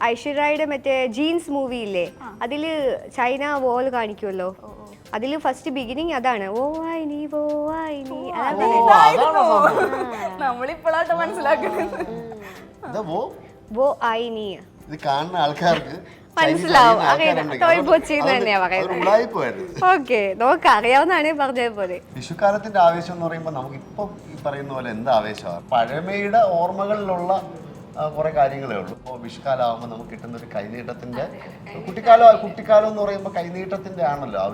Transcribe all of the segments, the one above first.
ഐശ്വര്യയുടെ മറ്റേ jeans movie ഇല്ലേ, അതില് ചൈന വോൾ കാണിക്കുമല്ലോ, അതില് ഫസ്റ്റ് ബിഗിനിങ് അതാണ്, ഓ ഐ നീ ഓ ഐ നീ, നമ്മളിപ്പോഴാട്ടോ മനസ്സിലാക്കുന്നത്. വോ ഐ നീ ഇത് കാണുന്ന ആൾക്കാർക്ക് മനസ്സിലാവും. തന്നെയാ പറയുന്നത്. ഓക്കെ, നമുക്ക് അറിയാവുന്നതാണ് പറഞ്ഞത് പോലെ. വിഷുക്കാലത്തിന്റെ ആവേശം എന്ന് പറയുമ്പോൾ നമുക്ക് ഇപ്പം ഈ പറയുന്ന പോലെ എന്ത് ആവേശമാണ്, പഴമയുടെ ഓർമ്മകളിലുള്ള കുറെ കാര്യങ്ങളേ ഉള്ളൂ. ഇപ്പോൾ വിഷുക്കാലമാകുമ്പോൾ നമുക്ക് കിട്ടുന്ന ഒരു കൈനീട്ടത്തിന്റെ കുട്ടിക്കാലം എന്ന് പറയുമ്പോൾ കൈനീട്ടത്തിന്റെ ആണല്ലോ, ആ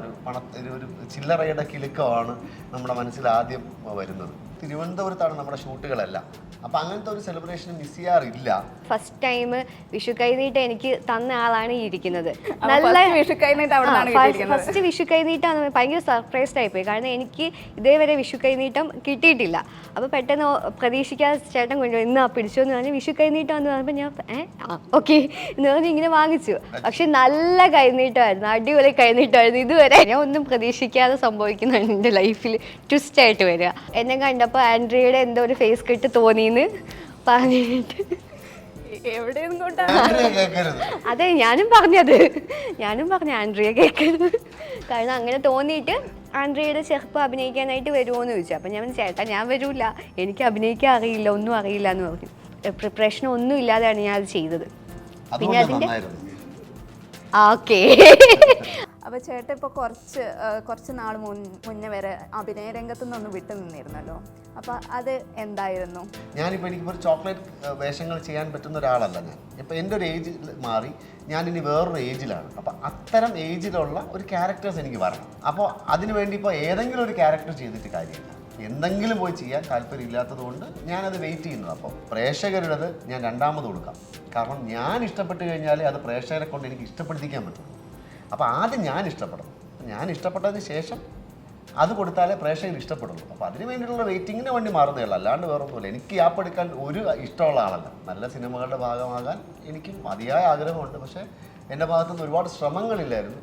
ഒരു ചില്ലറയുടെ കിലുക്കമാണ് നമ്മുടെ മനസ്സിൽ ആദ്യം വരുന്നത്. തിരുവനന്തപുരത്താണ് നമ്മുടെ ഷൂട്ടുകളെല്ലാം. അപ്പൊ അങ്ങനത്തെ ഒരു സെലിബ്രേഷൻ മിസ് ചെയ്യാറില്ല. ഫസ്റ്റ് ടൈം വിഷു കൈനീട്ടം എനിക്ക് തന്ന ആളാണ് ഈ ഇരിക്കുന്നത്. നല്ല വിഷു കൈനീട്ടം ഫസ്റ്റ് വിഷു കൈനീട്ടാണ് ഭയങ്കര സർപ്രൈസ്ഡ് ആയിപ്പോയി. കാരണം എനിക്ക് ഇതേവരെ വിഷു കൈനീട്ടം കിട്ടിയിട്ടില്ല. അപ്പോൾ പെട്ടെന്ന് പ്രതീക്ഷിക്കാതെ ചേട്ടൻ കൊണ്ടുപോയി ഇന്ന് പിടിച്ചു എന്ന് പറഞ്ഞാൽ വിഷു കൈനീട്ടം എന്ന് പറഞ്ഞപ്പോൾ ഞാൻ ഓക്കെ എന്ന് പറഞ്ഞ് ഇങ്ങനെ വാങ്ങിച്ചു. പക്ഷെ നല്ല കൈനീട്ടമായിരുന്നു, അടിപൊളി കൈനീട്ടമായിരുന്നു. ഇതുവരെ ഞാൻ ഒന്നും പ്രതീക്ഷിക്കാതെ സംഭവിക്കുന്നതാണ് എൻ്റെ ലൈഫിൽ ട്വിസ്റ്റ് ആയിട്ട് വരിക. എന്നെ കണ്ടപ്പോൾ ആൻഡ്രിയയുടെ എന്തോ ഒരു ഫേസ് കെട്ട് തോന്നിയെന്ന് പറഞ്ഞിട്ട് അതെ ഞാനും പറഞ്ഞു ആൻഡ്രിയ കേൾക്കരുത്. കാരണം അങ്ങനെ തോന്നിയിട്ട് ആൻഡ്രിയയുടെ ചെറുപ്പം അഭിനയിക്കാനായിട്ട് വരുമോയെന്ന് ചോദിച്ചു. അപ്പം ഞാൻ ചേട്ടാ ഞാൻ വരൂല, എനിക്ക് അഭിനയിക്കാൻ അറിയില്ല, ഒന്നും അറിയില്ല എന്ന് പറഞ്ഞു. പ്രിപ്പറേഷൻ ഒന്നും ഇല്ലാതെയാണ് ഞാൻ അത് ചെയ്തത്. പിന്നെ അതിൻ്റെ ഓക്കെ. അപ്പോൾ ചേട്ടൻ ഇപ്പോൾ കുറച്ച് നാൾ മുന്നേ വരെ അഭിനയ രംഗത്തു നിന്നൊന്ന് വിട്ടു നിന്നിരുന്നല്ലോ. അപ്പോൾ അത് എന്തായിരുന്നു? ഞാനിപ്പോൾ എനിക്കിപ്പോൾ ചോക്ലേറ്റ് വേഷങ്ങൾ ചെയ്യാൻ പറ്റുന്ന ഒരാളല്ല ഞാൻ. ഇപ്പോൾ എൻ്റെ ഒരു ഏജ് മാറി, ഞാനിനി വേറൊരു ഏജിലാണ്. അപ്പോൾ അത്തരം ഏജിലുള്ള ഒരു ക്യാരക്ടേഴ്സ് എനിക്ക് വരണം. അപ്പോൾ അതിനുവേണ്ടി ഇപ്പോൾ ഏതെങ്കിലും ഒരു ക്യാരക്ടർ ചെയ്തിട്ട് കാര്യമില്ല, എന്തെങ്കിലും പോയി ചെയ്യാൻ താല്പര്യമില്ലാത്തത് കൊണ്ട് ഞാനത് വെയിറ്റ് ചെയ്യുന്നത്. അപ്പോൾ പ്രേക്ഷകരുടേത് ഞാൻ രണ്ടാമത് കൊടുക്കാം. കാരണം ഞാൻ ഇഷ്ടപ്പെട്ട് കഴിഞ്ഞാലേ അത് പ്രേക്ഷകരെ കൊണ്ട് എനിക്ക് ഇഷ്ടപ്പെടുത്തിക്കാൻ പറ്റുള്ളൂ. അപ്പോൾ ആദ്യം ഞാൻ ഇഷ്ടപ്പെടണം. ഞാൻ ഇഷ്ടപ്പെട്ടതിന് ശേഷം അത് കൊടുത്താലേ പ്രേക്ഷകർ ഇഷ്ടപ്പെടുള്ളൂ. അപ്പോൾ അതിന് വേണ്ടിയിട്ടുള്ള വെയിറ്റിങ്ങിന് വേണ്ടി മാറുന്നേ ഉള്ളൂ, അല്ലാണ്ട് വേറെ ഒന്നുമില്ല. എനിക്ക് യാപ്പെടുക്കാൻ ഒരു ഇഷ്ടമുള്ള ആളല്ല. നല്ല സിനിമകളുടെ ഭാഗമാകാൻ എനിക്ക് മതിയായ ആഗ്രഹമുണ്ട്. പക്ഷേ എൻ്റെ ഭാഗത്തുനിന്ന് ഒരുപാട് ശ്രമങ്ങളില്ലായിരുന്നു.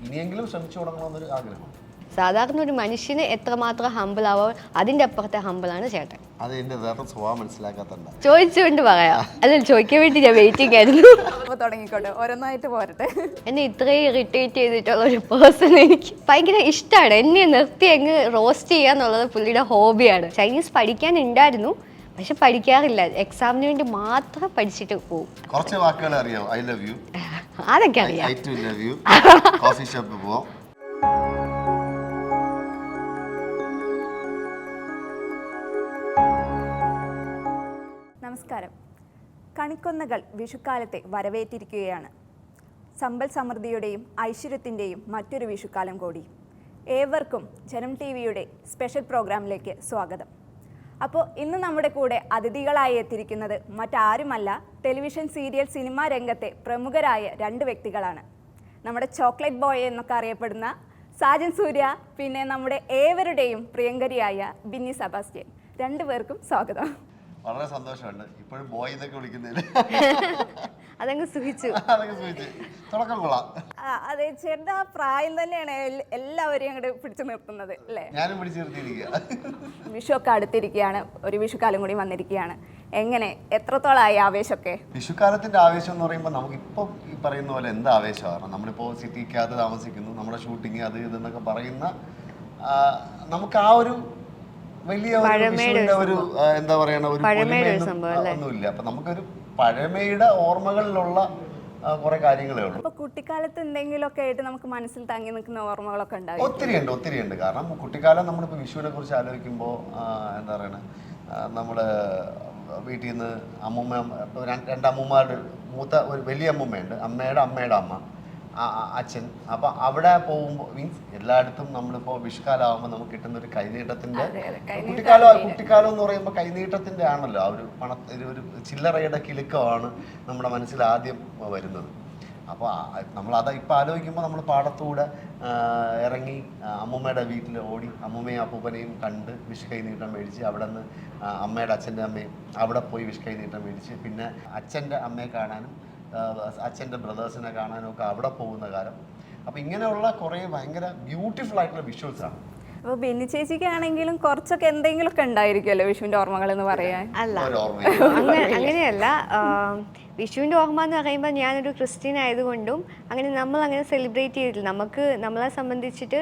ഇനിയെങ്കിലും ശ്രമിച്ചു തുടങ്ങണമെന്നൊരു ആഗ്രഹമുണ്ട്. സാധാരണ ഒരു മനുഷ്യന് എത്രമാത്രം ഹമ്പിൾ ആവോ അതിൻ്റെ അപ്പുറത്തെ ഹമ്പിളാണ് ചേട്ടൻ. അത് എൻ്റെ യഥാർത്ഥ സ്വഭാവം മനസ്സിലാക്കാത്തല്ല, ചോദിച്ചുകൊണ്ട് പറയാം. അല്ല ചോദിക്കാൻ വേണ്ടി ഞാൻ വെയിറ്റിംഗ് ആയിരുന്നു. അപ്പോൾ തുടങ്ങിക്കോട്ടെ, ഓരോന്നായിട്ട് പോരട്ടെ. എന്നെ ഇത്രയും ഇറിറ്റേറ്റ് ചെയ്തിട്ടുള്ള ഒരു പേഴ്സൺ എനിക്ക് ഭയങ്കര ഇഷ്ടമാണ്. എന്നെ നിർത്തി അങ്ങ് റോസ്റ്റ് ചെയ്യാന്നുള്ളത് പുള്ളിയുടെ ഹോബിയാണ്. ചൈനീസ് പഠിക്കാനുണ്ടായിരുന്നു, പക്ഷെ പഠിക്കാറില്ല. എക്സാമിന് വേണ്ടി മാത്രം പഠിച്ചിട്ട് പോകും. കുറച്ച് വാക്കുകൾ അറിയാം. ഐ ലവ് യു, അതൊക്കെ അറിയാം. I too love you, coffee ഷോപ്പിൽ പോവാം. നമസ്കാരം. കണിക്കൊന്നകൾ വിഷുക്കാലത്തെ വരവേറ്റിരിക്കുകയാണ്. സമ്പൽ സമൃദ്ധിയുടെയും ഐശ്വര്യത്തിൻ്റെയും മറ്റൊരു വിഷുക്കാലം കൂടി. ഏവർക്കും ജനം ടി വിയുടെ സ്പെഷ്യൽ പ്രോഗ്രാമിലേക്ക് സ്വാഗതം. അപ്പോൾ ഇന്ന് നമ്മുടെ കൂടെ അതിഥികളായി എത്തിയിരിക്കുന്നത് മറ്റാരുമല്ല, ടെലിവിഷൻ സീരിയൽ സിനിമാ രംഗത്തെ പ്രമുഖരായ രണ്ട് വ്യക്തികളാണ്. നമ്മുടെ ചോക്ലേറ്റ് ബോയ് എന്നൊക്കെ അറിയപ്പെടുന്ന സാജൻ സൂര്യ, പിന്നെ നമ്മുടെ ഏവരുടെയും പ്രിയങ്കരിയായ ബിന്നി സെബാസ്റ്റ്യൻ. രണ്ടുപേർക്കും സ്വാഗതം. വളരെ സന്തോഷമുണ്ട് ഇപ്പോഴും ബോയ് എന്നൊക്കെ വിളിക്കുന്നതിൽ. അതങ്ങ് സുഖിച്ചു. തുടക്കം കൊള്ളാം. അതെ, ചേട്ടൻ്റെ ആ പ്രായം തന്നെയാണ് എല്ലാവരെയും അങ്ങോട്ട് പിടിച്ചു നിർത്തുന്നത് അല്ലേ? ഞാനും പിടിച്ചു നിർത്തിയിരിക്കുക. വിഷു ഒക്കെ അടുത്തിരിക്കുകയാണ്, ഒരു വിഷുക്കാലം കൂടി വന്നിരിക്കുകയാണ്. എങ്ങനെ എത്രത്തോളമായി ആവേശമൊക്കെ? വിഷുക്കാലത്തിന്റെ ആവേശം എന്ന് പറയുമ്പോൾ നമുക്കിപ്പോൾ ഈ പറയുന്ന പോലെ എന്ത് ആവേശമാണ്. നമ്മളിപ്പോൾ സിറ്റിക്കകത്ത് താമസിക്കുന്നു, നമ്മുടെ ഷൂട്ടിങ് അത് ഇതെന്നൊക്കെ പറയുന്ന നമുക്ക് ആ ഒരു വലിയ ഒരു എന്താ പറയണ ഒരു ഒന്നുമില്ല. അപ്പൊ നമുക്കൊരു പഴമയുടെ ഓർമ്മകളിലുള്ള കുറെ കാര്യങ്ങളേ ഉള്ളൂ. അപ്പൊ കുട്ടിക്കാലത്ത് എന്തെങ്കിലുമൊക്കെ ആയിട്ട് നമുക്ക് മനസ്സിൽ തങ്ങി നിൽക്കുന്ന ഓർമ്മകളൊക്കെ ഉണ്ടാവും. ഒത്തിരി ഉണ്ട്. കാരണം കുട്ടിക്കാലം നമ്മളിപ്പോൾ വിഷുവിനെ കുറിച്ച് ആലോചിക്കുമ്പോൾ എന്താ പറയണ, നമ്മുടെ വീട്ടിൽ നിന്ന് രണ്ടമ്മൂമ്മമാരുടെ മൂത്ത ഒരു വലിയ അമ്മൂമ്മയുണ്ട്, അമ്മയുടെ അമ്മ, അച്ഛൻ. അപ്പോൾ അവിടെ പോകുമ്പോൾ മീൻസ് എല്ലായിടത്തും നമ്മളിപ്പോൾ വിഷുക്കാലമാകുമ്പോൾ നമുക്ക് കിട്ടുന്ന ഒരു കൈനീട്ടത്തിന്റെ കുട്ടിക്കാലം എന്ന് പറയുമ്പോൾ കൈനീട്ടത്തിന്റെ ആണല്ലോ, ആ ഒരു ചില്ലറയുടെ കിലുക്കമാണ് നമ്മുടെ മനസ്സിൽ ആദ്യം വരുന്നത്. അപ്പോൾ നമ്മൾ അത് ഇപ്പം ആലോചിക്കുമ്പോൾ നമ്മൾ പാടത്തൂടെ ഇറങ്ങി അമ്മൂമ്മയുടെ വീട്ടിൽ ഓടി അമ്മൂമ്മയും അപ്പൂപ്പനെയും കണ്ട് വിഷു കൈനീട്ടം മേടിച്ച്, അവിടെ നിന്ന് അമ്മയുടെ അച്ഛൻ്റെ അമ്മയും അവിടെ പോയി വിഷു കൈനീട്ടം മേടിച്ച്, പിന്നെ അച്ഛൻ്റെ അമ്മയെ കാണാനും അച്ഛൻ്റെ ബ്രദേഴ്സിനെ കാണാനും ഒക്കെ അവിടെ പോകുന്ന കാലം. അപ്പോൾ ഇങ്ങനെയുള്ള കുറേ ഭയങ്കര ബ്യൂട്ടിഫുൾ ആയിട്ടുള്ള വിഷ്വൽസാണ്. അപ്പോൾ ബെന്നി ചേച്ചിക്കാണെങ്കിലും കുറച്ചൊക്കെ എന്തെങ്കിലുമൊക്കെ ഉണ്ടായിരിക്കുമല്ലോ വിഷുവിൻ്റെ ഓർമ്മകൾ എന്ന് പറയാൻ. അല്ല ഒരു ഓർമ്മയില്ല. അങ്ങനെയല്ല. വിഷുവിൻ്റെ ഓർമ്മ എന്ന് പറയുമ്പോൾ ഞാനൊരു ക്രിസ്ത്യൻ ആയതുകൊണ്ടും നമ്മളങ്ങനെ സെലിബ്രേറ്റ് ചെയ്തിട്ടില്ല. നമ്മളെ സംബന്ധിച്ചിട്ട്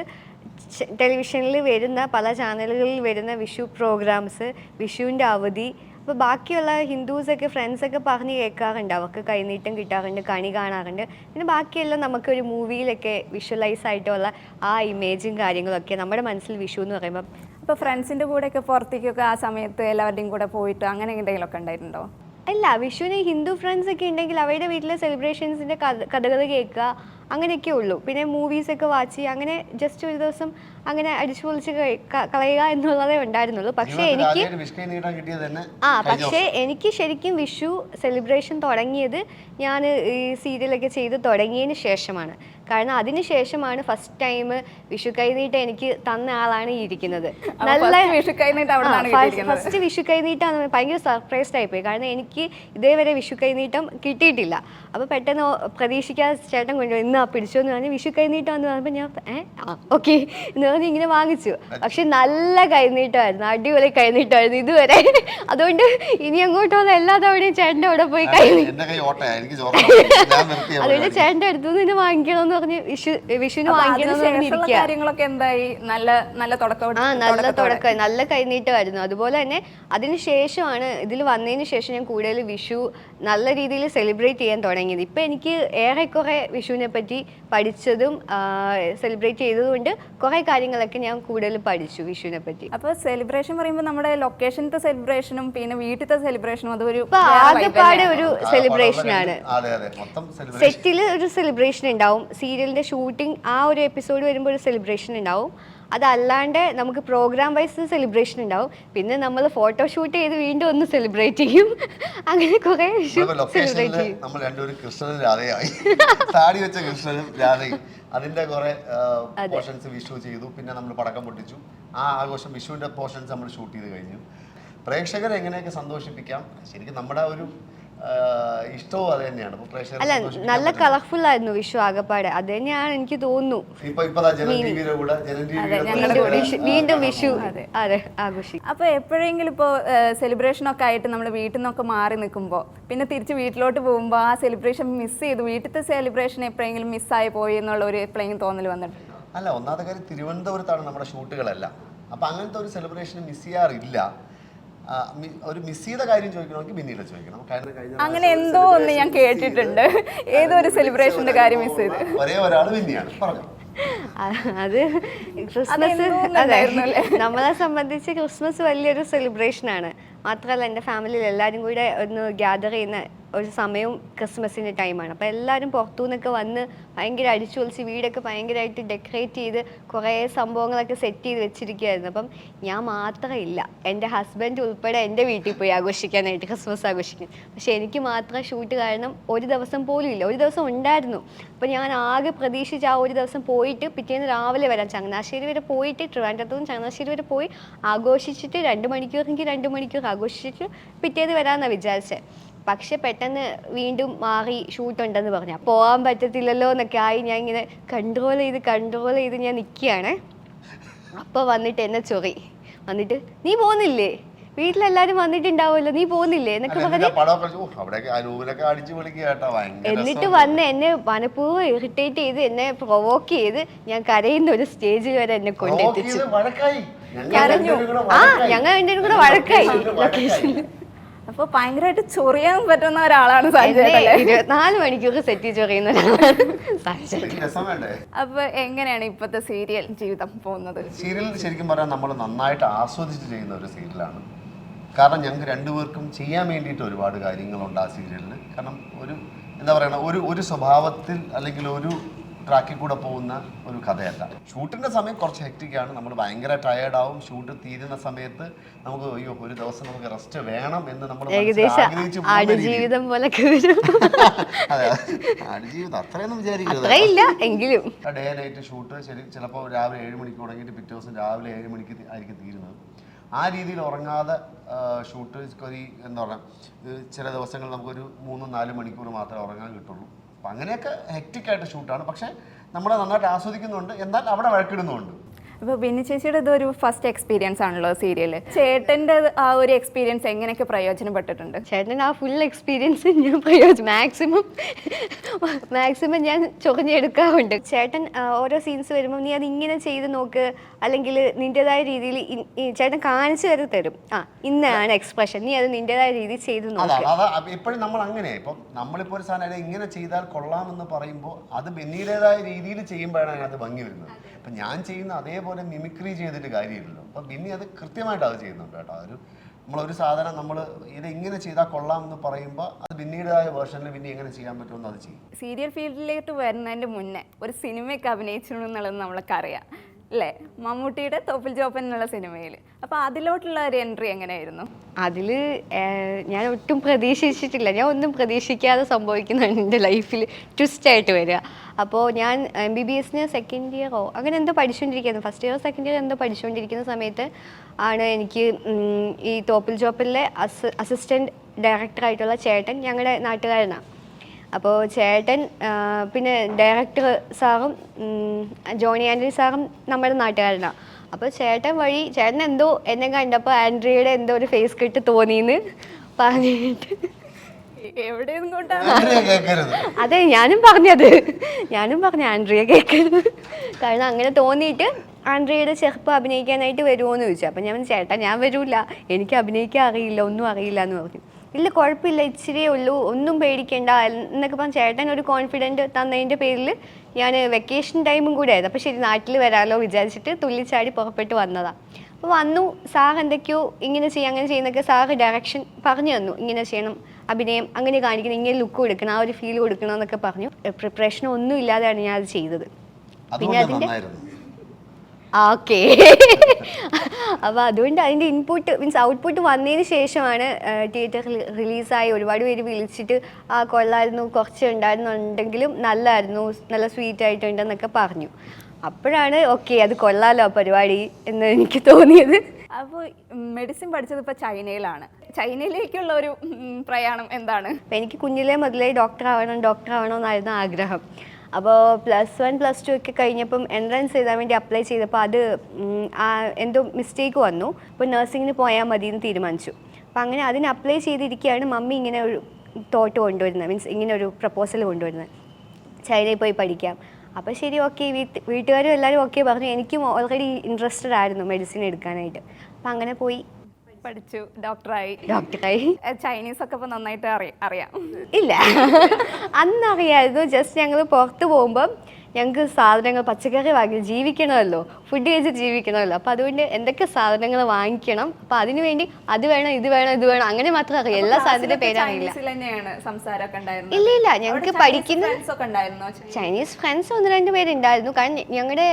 ടെലിവിഷനിൽ വരുന്ന പല ചാനലുകളിൽ വരുന്ന വിഷു പ്രോഗ്രാംസ്, വിഷുവിൻ്റെ അവധി, അപ്പോൾ ബാക്കിയുള്ള ഹിന്ദുസൊക്കെ ഫ്രണ്ട്സൊക്കെ പറഞ്ഞ് കേൾക്കാറുണ്ട്, അവർക്ക് കൈനീട്ടം കിട്ടാറുണ്ട്, കണി കാണാറുണ്ട്. പിന്നെ ബാക്കിയെല്ലാം നമുക്കൊരു മൂവിയിലൊക്കെ വിഷ്വലൈസ് ആയിട്ടുള്ള ആ ഇമേജും കാര്യങ്ങളൊക്കെ നമ്മുടെ മനസ്സിൽ വിഷു എന്ന് പറയുമ്പോൾ. അപ്പോൾ ഫ്രണ്ട്സിൻ്റെ കൂടെയൊക്കെ പുറത്തേക്കൊക്കെ ആ സമയത്ത് എല്ലാവരുടെയും കൂടെ പോയിട്ട് അങ്ങനെ എന്തെങ്കിലുമൊക്കെ ഉണ്ടായിട്ടുണ്ടോ? അല്ല, വിഷുവിന് ഹിന്ദു ഫ്രണ്ട്സ് ഒക്കെ ഉണ്ടെങ്കിൽ അവരുടെ വീട്ടിലെ സെലിബ്രേഷൻസിൻ്റെ കഥകൾ കേൾക്കുക, അങ്ങനെയൊക്കെ ഉള്ളൂ. പിന്നെ മൂവീസൊക്കെ വാച്ച് ചെയ്യുക, അങ്ങനെ ജസ്റ്റ് ഒരു ദിവസം അങ്ങനെ അടിച്ചു പൊളിച്ച് കളയുക എന്നുള്ളതേ ഉണ്ടായിരുന്നുള്ളൂ. പക്ഷേ എനിക്ക് ശരിക്കും വിഷു സെലിബ്രേഷൻ തുടങ്ങിയത് ഞാൻ ഈ സീരിയലൊക്കെ ചെയ്ത് തുടങ്ങിയതിന് ശേഷമാണ്. കാരണം അതിന് ശേഷമാണ് ഫസ്റ്റ് ടൈം വിഷു കൈനീട്ടം എനിക്ക് തന്ന ആളാണ് ഈ ഇരിക്കുന്നത്. നല്ല ഫസ്റ്റ് വിഷു കൈനീട്ടാണ് ഭയങ്കര സർപ്രൈസ്ഡ് ആയിപ്പോയി. കാരണം എനിക്ക് ഇതേവരെ വിഷു കൈനീട്ടം കിട്ടിയിട്ടില്ല. അപ്പോൾ പെട്ടെന്ന് പ്രതീക്ഷിക്കാതെ ചേട്ടൻ കൊണ്ടുപോയി ഇന്ന് പിടിച്ചോന്ന് പറഞ്ഞ് വിഷു കൈനീട്ടം എന്ന് പറഞ്ഞപ്പോൾ ഞാൻ ഓക്കെ എന്ന് പറഞ്ഞ് ഇങ്ങനെ വാങ്ങിച്ചു. പക്ഷെ നല്ല കൈനീട്ടമായിരുന്നു, അടിപൊളി കൈനീട്ടമായിരുന്നു ഇതുവരെ. അതുകൊണ്ട് ഇനി അങ്ങോട്ടുള്ള എല്ലാ തവണയും ചേട്ടൻ്റെ അവിടെ പോയി അതുകൊണ്ട് ചേട്ടൻ്റെ അടുത്തുനിന്ന് തന്നെ വാങ്ങിക്കണമെന്ന് പറഞ്ഞ് വിഷുവിന് വാങ്ങിക്കണമെന്ന് കാര്യങ്ങളൊക്കെ എന്തായി? നല്ല തുടക്കം, നല്ല കൈനീട്ടമായിരുന്നു. അതുപോലെ തന്നെ അതിന് ശേഷമാണ് ഇതിൽ വന്നതിന് ശേഷം ഞാൻ കൂടുതൽ വിഷു നല്ല രീതിയിൽ സെലിബ്രേറ്റ് ചെയ്യാൻ തുടങ്ങിയത്. ഇപ്പം എനിക്ക് ഏറെക്കുറെ വിഷുവിനെ പറ്റി പഠിച്ചതും സെലിബ്രേറ്റ് ചെയ്തതുകൊണ്ട് കുറേ കാര്യങ്ങളൊക്കെ ഞാൻ കൂടുതൽ പഠിച്ചു വിഷുവിനെ പറ്റി. അപ്പോൾ സെലിബ്രേഷൻ പറയുമ്പോൾ നമ്മുടെ ലൊക്കേഷനത്തെ സെലിബ്രേഷനും പിന്നെ വീട്ടിലത്തെ സെലിബ്രേഷനും അതൊരു ആകെപ്പാടെ ഒരു സെലിബ്രേഷനാണ്. സെറ്റിൽ ഒരു സെലിബ്രേഷൻ ഉണ്ടാവും, സീരിയലിന്റെ ഷൂട്ടിംഗ് ആ ഒരു എപ്പിസോഡ് വരുമ്പോൾ ഒരു സെലിബ്രേഷൻ ഉണ്ടാവും. അതല്ലാണ്ട് നമുക്ക് പ്രോഗ്രാം വൈസ് സെലിബ്രേഷൻ ഉണ്ടാവും. പിന്നെ നമ്മൾ ഫോട്ടോഷൂട്ട് ചെയ്ത് വീണ്ടും ഒന്ന് സെലിബ്രേറ്റ് ചെയ്യും. അങ്ങനെ കുറെ സെലിബ്രേറ്റ് ചെയ്യും. നമ്മൾ രണ്ടുപേരും കൃഷ്ണനും രാധയായി, താടി വെച്ച കൃഷ്ണനും രാധയും. അതിന്റെ കുറെ പോർഷൻസ് വിഷു ചെയ്തു. പിന്നെ നമ്മൾ പടക്കം പൊട്ടിച്ചു. ആ ആഘോഷം വിഷുവിന്റെ പോർഷൻസ് നമ്മൾ ഷൂട്ട് ചെയ്ത് കഴിഞ്ഞു. പ്രേക്ഷകരെ എങ്ങനെയൊക്കെ സന്തോഷിപ്പിക്കാം, ശരിക്കും നമ്മുടെ ഒരു ഇഷ്ടവും അത് തന്നെയാണ്. അല്ല, നല്ല കളർഫുൾ ആയിരുന്നു വിഷു ആകപ്പാടെ. അത് തന്നെയാണ് എനിക്ക് തോന്നുന്നു. വീണ്ടും വിഷു അതെ ആഘോഷിക്കും. അപ്പൊ എപ്പോഴെങ്കിലും ഇപ്പോൾ സെലിബ്രേഷനൊക്കെ ആയിട്ട് നമ്മൾ വീട്ടിൽ നിന്നൊക്കെ മാറി നിൽക്കുമ്പോൾ പിന്നെ തിരിച്ച് വീട്ടിലോട്ട് പോകുമ്പോൾ ആ സെലിബ്രേഷൻ മിസ് ചെയ്തു, വീട്ടിലത്തെ സെലിബ്രേഷൻ എപ്പോഴെങ്കിലും മിസ്സായി പോയി എന്നുള്ള ഒരു എപ്പോഴെങ്കിലും തോന്നൽ വന്നിട്ടുണ്ട്? അല്ല, ഒന്നാമത്തെ കാര്യം തിരുവനന്തപുരത്താണ് നമ്മുടെ ഷൂട്ടുകളെല്ലാം. അപ്പൊ അങ്ങനത്തെ ഒരു സെലിബ്രേഷൻ മിസ് ചെയ്യാറില്ല. ഒരു മിസ് ചെയ്ത കാര്യം ചോദിക്കണമെങ്കിൽ പിന്നീട് ചോദിക്കണം. അങ്ങനെ എന്തോ ഒന്ന് ഞാൻ കേട്ടിട്ടുണ്ട്, ഏതോ ഒരു സെലിബ്രേഷന്റെ കാര്യം മിസ് ചെയ്ത്. ഒരേ ഒരാൾ പിന്നെയാണ് പറഞ്ഞു. അത് ക്രിസ്മസ്. അതെ, നമ്മളെ സംബന്ധിച്ച് ക്രിസ്മസ് വലിയൊരു സെലിബ്രേഷനാണ്. മാത്രമല്ല എൻ്റെ ഫാമിലിയിൽ എല്ലാവരും കൂടെ ഒന്ന് ഗ്യാദർ ചെയ്യുന്ന ഒരു സമയവും ക്രിസ്മസിൻ്റെ ടൈമാണ്. അപ്പോൾ എല്ലാവരും പുറത്തു നിന്നൊക്കെ വന്ന് ഭയങ്കര അടിച്ചു പൊളിച്ച് വീടൊക്കെ ഭയങ്കരമായിട്ട് ഡെക്കറേറ്റ് ചെയ്ത് കുറേ സംഭവങ്ങളൊക്കെ സെറ്റ് ചെയ്ത് വെച്ചിരിക്കുകയായിരുന്നു. അപ്പം ഞാൻ മാത്രമില്ല, എൻ്റെ ഹസ്ബൻഡ് ഉൾപ്പെടെ എൻ്റെ വീട്ടിൽ പോയി ആഘോഷിക്കാനായിട്ട് ക്രിസ്മസ് ആഘോഷിക്കും. പക്ഷേ എനിക്ക് മാത്രം ഷൂട്ട് കാരണം ഒരു ദിവസം പോലും ഇല്ല. ഒരു ദിവസം ഉണ്ടായിരുന്നു. അപ്പോൾ ഞാൻ ആകെ പ്രതീക്ഷിച്ച് ആ ഒരു ദിവസം പോയിട്ട് പിറ്റേന്ന് രാവിലെ വരാം, ചങ്ങനാശ്ശേരി വരെ പോയിട്ട് ട്രിവാൻഡ്രത്തു നിന്ന് ചങ്ങനാശ്ശേരി വരെ പോയി ആഘോഷിച്ചിട്ട് 2 മണിക്കൂറെങ്കിൽ 2 മണിക്കൂർ ആഘോഷിച്ചിട്ട് പിറ്റേന്ന് വരാമെന്നാണ് വിചാരിച്ചത്. പക്ഷെ പെട്ടെന്ന് വീണ്ടും മാറി ഷൂട്ടുണ്ടെന്ന് പറഞ്ഞു. പോകാൻ പറ്റത്തില്ലല്ലോ എന്നൊക്കെ ആയി ഞാൻ ഇങ്ങനെ കൺട്രോൾ ചെയ്ത് ഞാൻ നിൽക്കുകയാണ്. അപ്പോൾ വന്നിട്ട് എന്നെ ചൊറി വന്നിട്ട്, നീ പോകുന്നില്ലേ, വീട്ടിലെല്ലാരും വന്നിട്ടുണ്ടാവുമല്ലോ, നീ പോകുന്നില്ലേ എന്നൊക്കെ പറഞ്ഞ് എന്നിട്ട് വന്ന് എന്നെ മനഃപൂർവ്വം ഇറിറ്റേറ്റ് ചെയ്ത് എന്നെ പ്രൊവോക്ക് ചെയ്ത് ഞാൻ കരയുന്ന ഒരു സ്റ്റേജിൽ വരെ എന്നെ കൊണ്ടെത്തിച്ചു. കരഞ്ഞു. ഞങ്ങൾ രണ്ടുപേരും കൂടെ വഴക്കായി ലൊക്കേഷനിൽ. അപ്പോൾ ഭയങ്കരമായിട്ട് ചൊറിയാൻ പറ്റുന്ന ഒരാളാണ് 24 മണിക്കൂർ സെറ്റ് ചൊറിയുന്ന ഒരാളാണ്. അപ്പൊ എങ്ങനെയാണ് ഇപ്പോഴത്തെ സീരിയൽ ജീവിതം പോകുന്നത്? സീരിയൽ ശരിക്കും പറഞ്ഞാൽ നമ്മൾ നന്നായിട്ട് ആസ്വദിച്ച് ചെയ്യുന്ന ഒരു സീരിയലാണ്. കാരണം ഞങ്ങൾക്ക് രണ്ടുപേർക്കും ചെയ്യാൻ വേണ്ടിയിട്ട് ഒരുപാട് കാര്യങ്ങളുണ്ട് ആ സീരിയലിന്. കാരണം ഒരു എന്താ പറയുക, ഒരു സ്വഭാവത്തിൽ അല്ലെങ്കിൽ ഒരു ട്രാക്കിൽ കൂടെ പോകുന്ന ഒരു കഥയല്ല. ഷൂട്ടിൻ്റെ സമയം കുറച്ച് ഹെക്റ്റിക്കാണ്, നമ്മൾ ഭയങ്കര ടയേർഡാവും. ഷൂട്ട് തീരുന്ന സമയത്ത് നമുക്ക് അയ്യോ ഒരു ദിവസം നമുക്ക് റെസ്റ്റ് വേണം എന്ന് നമ്മൾ ആടുജീവിതം പോലെ. അതെ, ആടുജീവിതം അത്രയൊന്നും വിചാരിക്കരുത്. എങ്കിലും ഡേ നൈറ്റ് ഷൂട്ട് ശരി, ചിലപ്പോൾ രാവിലെ 7 മണിക്ക് തുടങ്ങിയിട്ട് പിറ്റേ ദിവസം രാവിലെ 7 മണിക്ക് ആയിരിക്കും തീരുന്നത്. ആ രീതിയിൽ ഉറങ്ങാതെ ഷൂട്ട് എന്താ പറയുക, ചില ദിവസങ്ങൾ നമുക്കൊരു 3-4 മണിക്കൂർ മാത്രമേ ഉറങ്ങാൻ കിട്ടുള്ളൂ. അപ്പം അങ്ങനെയൊക്കെ ഹെക്റ്റിക്കായിട്ട് ഷൂട്ടാണ്. പക്ഷേ നമ്മളെ നന്നായിട്ട് ആസ്വദിക്കുന്നുണ്ട്, എന്നാൽ അവിടെ വഴക്കിടുന്നുമുണ്ട്. ഇപ്പോൾ ബിന്നി ചേച്ചിയുടെ ഇതൊരു ഫസ്റ്റ് എക്സ്പീരിയൻസ് ആണല്ലോ സീരിയൽ. ചേട്ടൻ്റെ ആ ഒരു എക്സ്പീരിയൻസ് എങ്ങനെയൊക്കെ പ്രയോജനപ്പെട്ടിട്ടുണ്ട്? ചേട്ടൻ ആ ഫുൾ എക്സ്പീരിയൻസ് ഞാൻ മാക്സിമം ഞാൻ ചൊറിഞ്ഞെടുക്കാറുണ്ട്. ചേട്ടൻ ഓരോ സീൻസ് വരുമ്പോൾ നീ അത് ഇങ്ങനെ ചെയ്ത് നോക്ക്, അല്ലെങ്കിൽ നിൻ്റെതായ രീതിയിൽ ചേട്ടൻ കാണിച്ചു വരെ തരും. ഇന്നാണ് എക്സ്പ്രഷൻ, നീ അത് നിൻ്റെതായ രീതിയിൽ ചെയ്ത് നോക്ക്. എപ്പോഴും നമ്മൾ അങ്ങനെയാണ്. ഇപ്പം നമ്മളിപ്പോൾ ഒരു സാധനം ഇങ്ങനെ ചെയ്താൽ കൊള്ളാമെന്ന് പറയുമ്പോൾ അത് ബെന്നിയുടേതായ രീതിയിൽ ചെയ്യുമ്പോഴാണ് അതിനകത്ത് ഭംഗി വരുന്നത്. അപ്പം ഞാൻ ചെയ്യുന്ന അതേപോലെ മിമിക്രി ചെയ്തിട്ട് കാര്യമില്ലല്ലോ. അപ്പം ബിന്നി അത് കൃത്യമായിട്ട് അത് ചെയ്യുന്നുണ്ട് കേട്ടോ. നമ്മളൊരു സാധനം നമ്മൾ ഇത് ഇങ്ങനെ ചെയ്താൽ കൊള്ളാമെന്ന് പറയുമ്പോൾ അത് ബിന്നിയുടേതായ വേർഷനിൽ ബിന്നി എങ്ങനെ ചെയ്യാൻ പറ്റുമെന്ന് അത് ചെയ്യും. സീരിയൽ ഫീൽഡിലേക്ക് വരുന്നതിൻ്റെ മുന്നേ ഒരു സിനിമയൊക്കെ അഭിനയിച്ചു എന്നുള്ളത് നമ്മളൊക്കെ അറിയാം അല്ലേ? മമ്മൂട്ടിയുടെ തോപ്പിൽ ജോപ്പൻ എന്നുള്ള സിനിമയിൽ. അപ്പോൾ അതിലോട്ടുള്ള ഒരു എൻട്രി എങ്ങനെയായിരുന്നു? അതിൽ ഞാൻ ഒട്ടും പ്രതീക്ഷിച്ചിട്ടില്ല. ഞാൻ ഒന്നും പ്രതീക്ഷിക്കാതെ സംഭവിക്കുന്നതാണ് എൻ്റെ ലൈഫിൽ ട്വിസ്റ്റായിട്ട് വരിക. അപ്പോൾ ഞാൻ MBBS സെക്കൻഡ് ഇയറോ അങ്ങനെ എന്തോ പഠിച്ചുകൊണ്ടിരിക്കുന്നു, ഫസ്റ്റ് ഇയർ സെക്കൻഡ് ഇയർ എന്തോ പഠിച്ചുകൊണ്ടിരിക്കുന്ന സമയത്ത് ആണ് എനിക്ക് ഈ തോപ്പിൽ ജോപ്പലിലെ അസിസ്റ്റൻറ്റ് ഡയറക്ടറായിട്ടുള്ള ചേട്ടൻ ഞങ്ങളുടെ നാട്ടുകാരനാണ്. അപ്പോൾ ചേട്ടൻ പിന്നെ ഡയറക്ടർ സാറും ജോണി ആൻ്റണി സാറും നമ്മുടെ നാട്ടുകാരനാണ്. അപ്പോൾ ചേട്ടൻ വഴി ചേട്ടൻ എന്തോ എന്നെ കണ്ടപ്പോൾ ആൻഡ്രിയയുടെ എന്തോ ഒരു ഫേസ് കെട്ട് തോന്നിയെന്ന് പറഞ്ഞിട്ട് അതെ ഞാനും പറഞ്ഞു ആൻഡ്രിയ കേൾക്കരുത്. കാരണം അങ്ങനെ തോന്നിയിട്ട് ആൻഡ്രിയയുടെ ചെറുപ്പം അഭിനയിക്കാനായിട്ട് വരുമോയെന്ന് ചോദിച്ചു. അപ്പം ഞാൻ ചേട്ടാ ഞാൻ വരൂല, എനിക്ക് അഭിനയിക്കാൻ അറിയില്ല, ഒന്നും അറിയില്ല എന്ന് പറഞ്ഞു. ഇല്ല കുഴപ്പമില്ല, ഇച്ചിരിയേ ഉള്ളൂ, ഒന്നും പേടിക്കേണ്ട എന്നൊക്കെ പറഞ്ഞ് ചേട്ടൻ ഒരു കോൺഫിഡൻറ്റ് തന്നതിൻ്റെ പേരിൽ ഞാൻ വെക്കേഷൻ ടൈമും കൂടെ ആയിരുന്നു. അപ്പോൾ ശരി നാട്ടിൽ വരാമല്ലോ വിചാരിച്ചിട്ട് തുള്ളിച്ചാടി പുറപ്പെട്ട് വന്നതാണ്. അപ്പോൾ വന്നു, സാർ എന്തൊക്കെയോ ഇങ്ങനെ ചെയ്യും അങ്ങനെ ചെയ്യുന്നൊക്കെ സാറ് ഡയറക്ഷൻ പറഞ്ഞു തന്നു. ഇങ്ങനെ ചെയ്യണം, അഭിനയം അങ്ങനെ കാണിക്കണം, ഇങ്ങനെ ലുക്ക് കൊടുക്കണം, ആ ഒരു ഫീൽ കൊടുക്കണം എന്നൊക്കെ പറഞ്ഞു. പ്രിപ്പറേഷൻ ഒന്നും ഇല്ലാതെയാണ് ഞാൻ അത് ചെയ്തത്. പിന്നെ അതിൻ്റെ ഓക്കെ അപ്പോൾ അതുകൊണ്ട് അതിൻ്റെ ഇൻപുട്ട് മീൻസ് ഔട്ട്പുട്ട് വന്നതിന് ശേഷമാണ് തിയേറ്ററിൽ റിലീസായി ഒരുപാട് പേര് വിളിച്ചിട്ട് കൊള്ളായിരുന്നു, കുറച്ച് ഉണ്ടായിരുന്നുണ്ടെങ്കിലും നല്ലതായിരുന്നു, നല്ല സ്വീറ്റ് ആയിട്ടുണ്ടെന്നൊക്കെ പറഞ്ഞു. അപ്പോഴാണ് ഓക്കെ അത് കൊള്ളാലോ പരിപാടി എന്ന് എനിക്ക് തോന്നിയത്. അപ്പോൾ മെഡിസിൻ പഠിച്ചത് ഇപ്പോൾ ചൈനയിലാണ്. ചൈനയിലേക്കുള്ള ഒരു പ്രയാണം എന്താണ്? അപ്പോൾ എനിക്ക് കുഞ്ഞിലേ മുതലേ ഡോക്ടർ ആവണം എന്നായിരുന്നു ആഗ്രഹം. അപ്പോൾ +1 +2 ഒക്കെ കഴിഞ്ഞപ്പം എൻട്രൻസ് എഴുതാൻ വേണ്ടി അപ്ലൈ ചെയ്തപ്പോൾ അത് എന്തോ മിസ്റ്റേക്ക് വന്നു. അപ്പോൾ നഴ്സിങ്ങിന് പോയാൽ മതി എന്ന് തീരുമാനിച്ചു. അപ്പോൾ അങ്ങനെ അതിന് അപ്ലൈ ചെയ്തിരിക്കുകയാണ് മമ്മി ഇങ്ങനെ ഒരു തോട്ട് കൊണ്ടുവരുന്നത്, മീൻസ് ഇങ്ങനെ ഒരു പ്രപ്പോസൽ കൊണ്ടുവരുന്നത്, ചൈനയിൽ പോയി പഠിക്കാം. അപ്പോൾ ശരി ഓക്കെ, വീട്ടുകാരും എല്ലാവരും ഓക്കെ പറഞ്ഞു. എനിക്കും ഓൾറെഡി ഇൻട്രസ്റ്റഡ് ആയിരുന്നു മെഡിസിൻ എടുക്കാനായിട്ട്. അപ്പം അങ്ങനെ പോയി പഠിച്ചു, ഡോക്ടറായി. ചൈനീസ് ഒക്കെ ഇപ്പോൾ നന്നായിട്ട് അറിയാം? ഇല്ല അന്നറിയായിരുന്നു. ജസ്റ്റ് ഞങ്ങൾ പുറത്ത് പോകുമ്പം ഞങ്ങൾക്ക് സാധനങ്ങൾ പച്ചക്കറി വാങ്ങി ജീവിക്കണമല്ലോ, ഫുഡ് കഴിച്ച് ജീവിക്കണമല്ലോ. അപ്പോൾ അതുകൊണ്ട് എന്തൊക്കെ സാധനങ്ങൾ വാങ്ങിക്കണം, അപ്പോൾ അതിന് വേണ്ടി അത് വേണം ഇത് വേണം ഇത് വേണം അങ്ങനെ മാത്രം അറിയാം. എല്ലാ സാധനത്തിൻ്റെ പേരറിയില്ല. ഇല്ല ഞങ്ങൾക്ക് പഠിക്കുന്ന ചൈനീസ് ഫ്രണ്ട്സ് 1-2 പേരുണ്ടായിരുന്നു. കാരണം ഞങ്ങളുടെ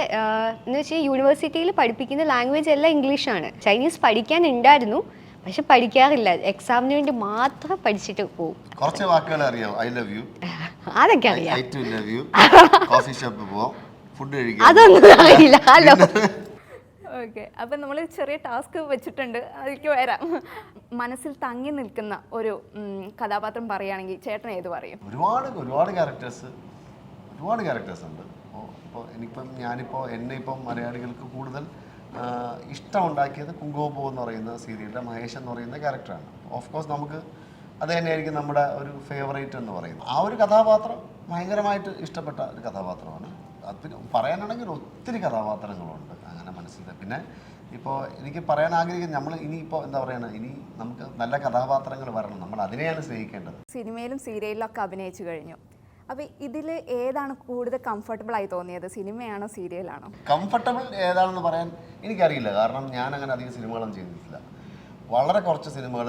എന്ന് വെച്ചാൽ യൂണിവേഴ്സിറ്റിയിൽ പഠിപ്പിക്കുന്ന ലാംഗ്വേജ് എല്ലാം ഇംഗ്ലീഷാണ്. ചൈനീസ് പഠിക്കാനുണ്ടായിരുന്നു, പക്ഷെ പഠിക്കാറില്ല, എക്സാമിന് വേണ്ടി മാത്രം പഠിച്ചിട്ട് പോകും. കുറച്ച് വാക്കുകൾ അറിയാം. ഐ ലവ് യു അതൊക്കെ അറിയാം. I too love you, coffee ഷോപ്പിൽ പോവാം, ഫുഡ് കഴിക്കാം, അതൊന്നും അറിയില്ല. ഹലോ ഓക്കെ, അപ്പം നമ്മൾ ചെറിയ ടാസ്ക് വെച്ചിട്ടുണ്ട്, അതിലേക്ക് വരാം. മനസ്സിൽ തങ്ങി നിൽക്കുന്ന ഒരു കഥാപാത്രം പറയുകയാണെങ്കിൽ ചേട്ടൻ ഏത് പറയും? ഒരുപാട് ക്യാരക്ടേഴ്സ് ഉണ്ട്. ഇപ്പോൾ ഞാനിപ്പോൾ എന്നെ ഇപ്പം മലയാളികൾക്ക് കൂടുതൽ ഇഷ്ടമുണ്ടാക്കിയത് കുങ്കുമപ്പൂ എന്ന് പറയുന്ന സീരിയലിലെ മഹേഷ് എന്ന് പറയുന്ന ക്യാരക്ടറാണ്. ഓഫ് കോഴ്സ് നമുക്ക് അത് തന്നെയായിരിക്കും നമ്മുടെ ഒരു ഫേവറേറ്റ് എന്ന് പറയുന്നത്. ആ ഒരു കഥാപാത്രം ഭയങ്കരമായിട്ട് ഇഷ്ടപ്പെട്ട ഒരു കഥാപാത്രമാണ്. അത് പിന്നെ പറയാനാണെങ്കിൽ ഒത്തിരി കഥാപാത്രങ്ങളുണ്ട് അങ്ങനെ മനസ്സിൽ. പിന്നെ ഇപ്പോൾ എനിക്ക് പറയാൻ ആഗ്രഹിക്കുന്നത് നമ്മൾ ഇനിയിപ്പോൾ എന്താ പറയുക, ഇനി നമുക്ക് നല്ല കഥാപാത്രങ്ങൾ വരണം, നമ്മൾ അതിനെയാണ് സ്നേഹിക്കേണ്ടത്. സിനിമയിലും സീരിയലിലും ഒക്കെ അഭിനയിച്ചു കഴിഞ്ഞു. അപ്പോൾ ഇതിൽ ഏതാണ് കൂടുതൽ കംഫർട്ടബിൾ ആയി തോന്നിയത്, സിനിമയാണോ സീരിയലാണോ? കംഫർട്ടബിൾ ഏതാണെന്ന് പറയാൻ എനിക്കറിയില്ല. കാരണം ഞാൻ അങ്ങനെ അധികം സിനിമകളൊന്നും ചെയ്തിട്ടില്ല. വളരെ കുറച്ച് സിനിമകൾ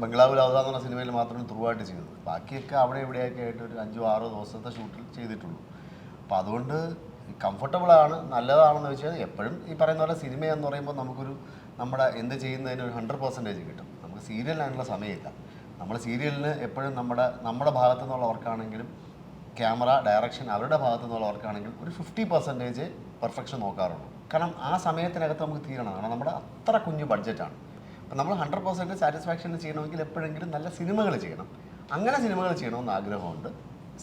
ബംഗ്ലാവ് ലൗദ എന്ന് പറഞ്ഞ സിനിമയിൽ മാത്രമേ ത്രൂ ആയിട്ട് ചെയ്തത്. ബാക്കിയൊക്കെ അവിടെ ഇവിടെയൊക്കെ ആയിട്ട് ഒരു 5-6 ദിവസത്തെ ഷൂട്ടിൽ ചെയ്തിട്ടുള്ളൂ. അപ്പോൾ അതുകൊണ്ട് കംഫർട്ടബിളാണ്, നല്ലതാണെന്ന് വെച്ചാൽ എപ്പോഴും ഈ പറയുന്ന പോലെ സിനിമ എന്ന് പറയുമ്പോൾ നമുക്കൊരു നമ്മുടെ എന്ത് ചെയ്യുന്നതിന് ഒരു 100% കിട്ടും. നമുക്ക് സീരിയലിനുള്ള സമയമില്ല. നമ്മൾ സീരിയലിന് എപ്പോഴും നമ്മുടെ ഭാഗത്തു നിന്നുള്ള വർക്കാണെങ്കിലും ക്യാമറ ഡയറക്ഷൻ അവരുടെ ഭാഗത്തു നിന്നുള്ള വർക്കാണെങ്കിലും ഒരു 50% പെർഫെക്ഷൻ നോക്കാറുള്ളൂ. കാരണം ആ സമയത്തിനകത്ത് നമുക്ക് തീരണം. കാരണം നമ്മുടെ അത്ര കുഞ്ഞു ബഡ്ജറ്റാണ്. അപ്പം നമ്മൾ 100% സാറ്റിസ്ഫാക്ഷൻ ചെയ്യണമെങ്കിൽ എപ്പോഴെങ്കിലും നല്ല സിനിമകൾ ചെയ്യണം. അങ്ങനെ സിനിമകൾ ചെയ്യണമെന്ന് ആഗ്രഹമുണ്ട്.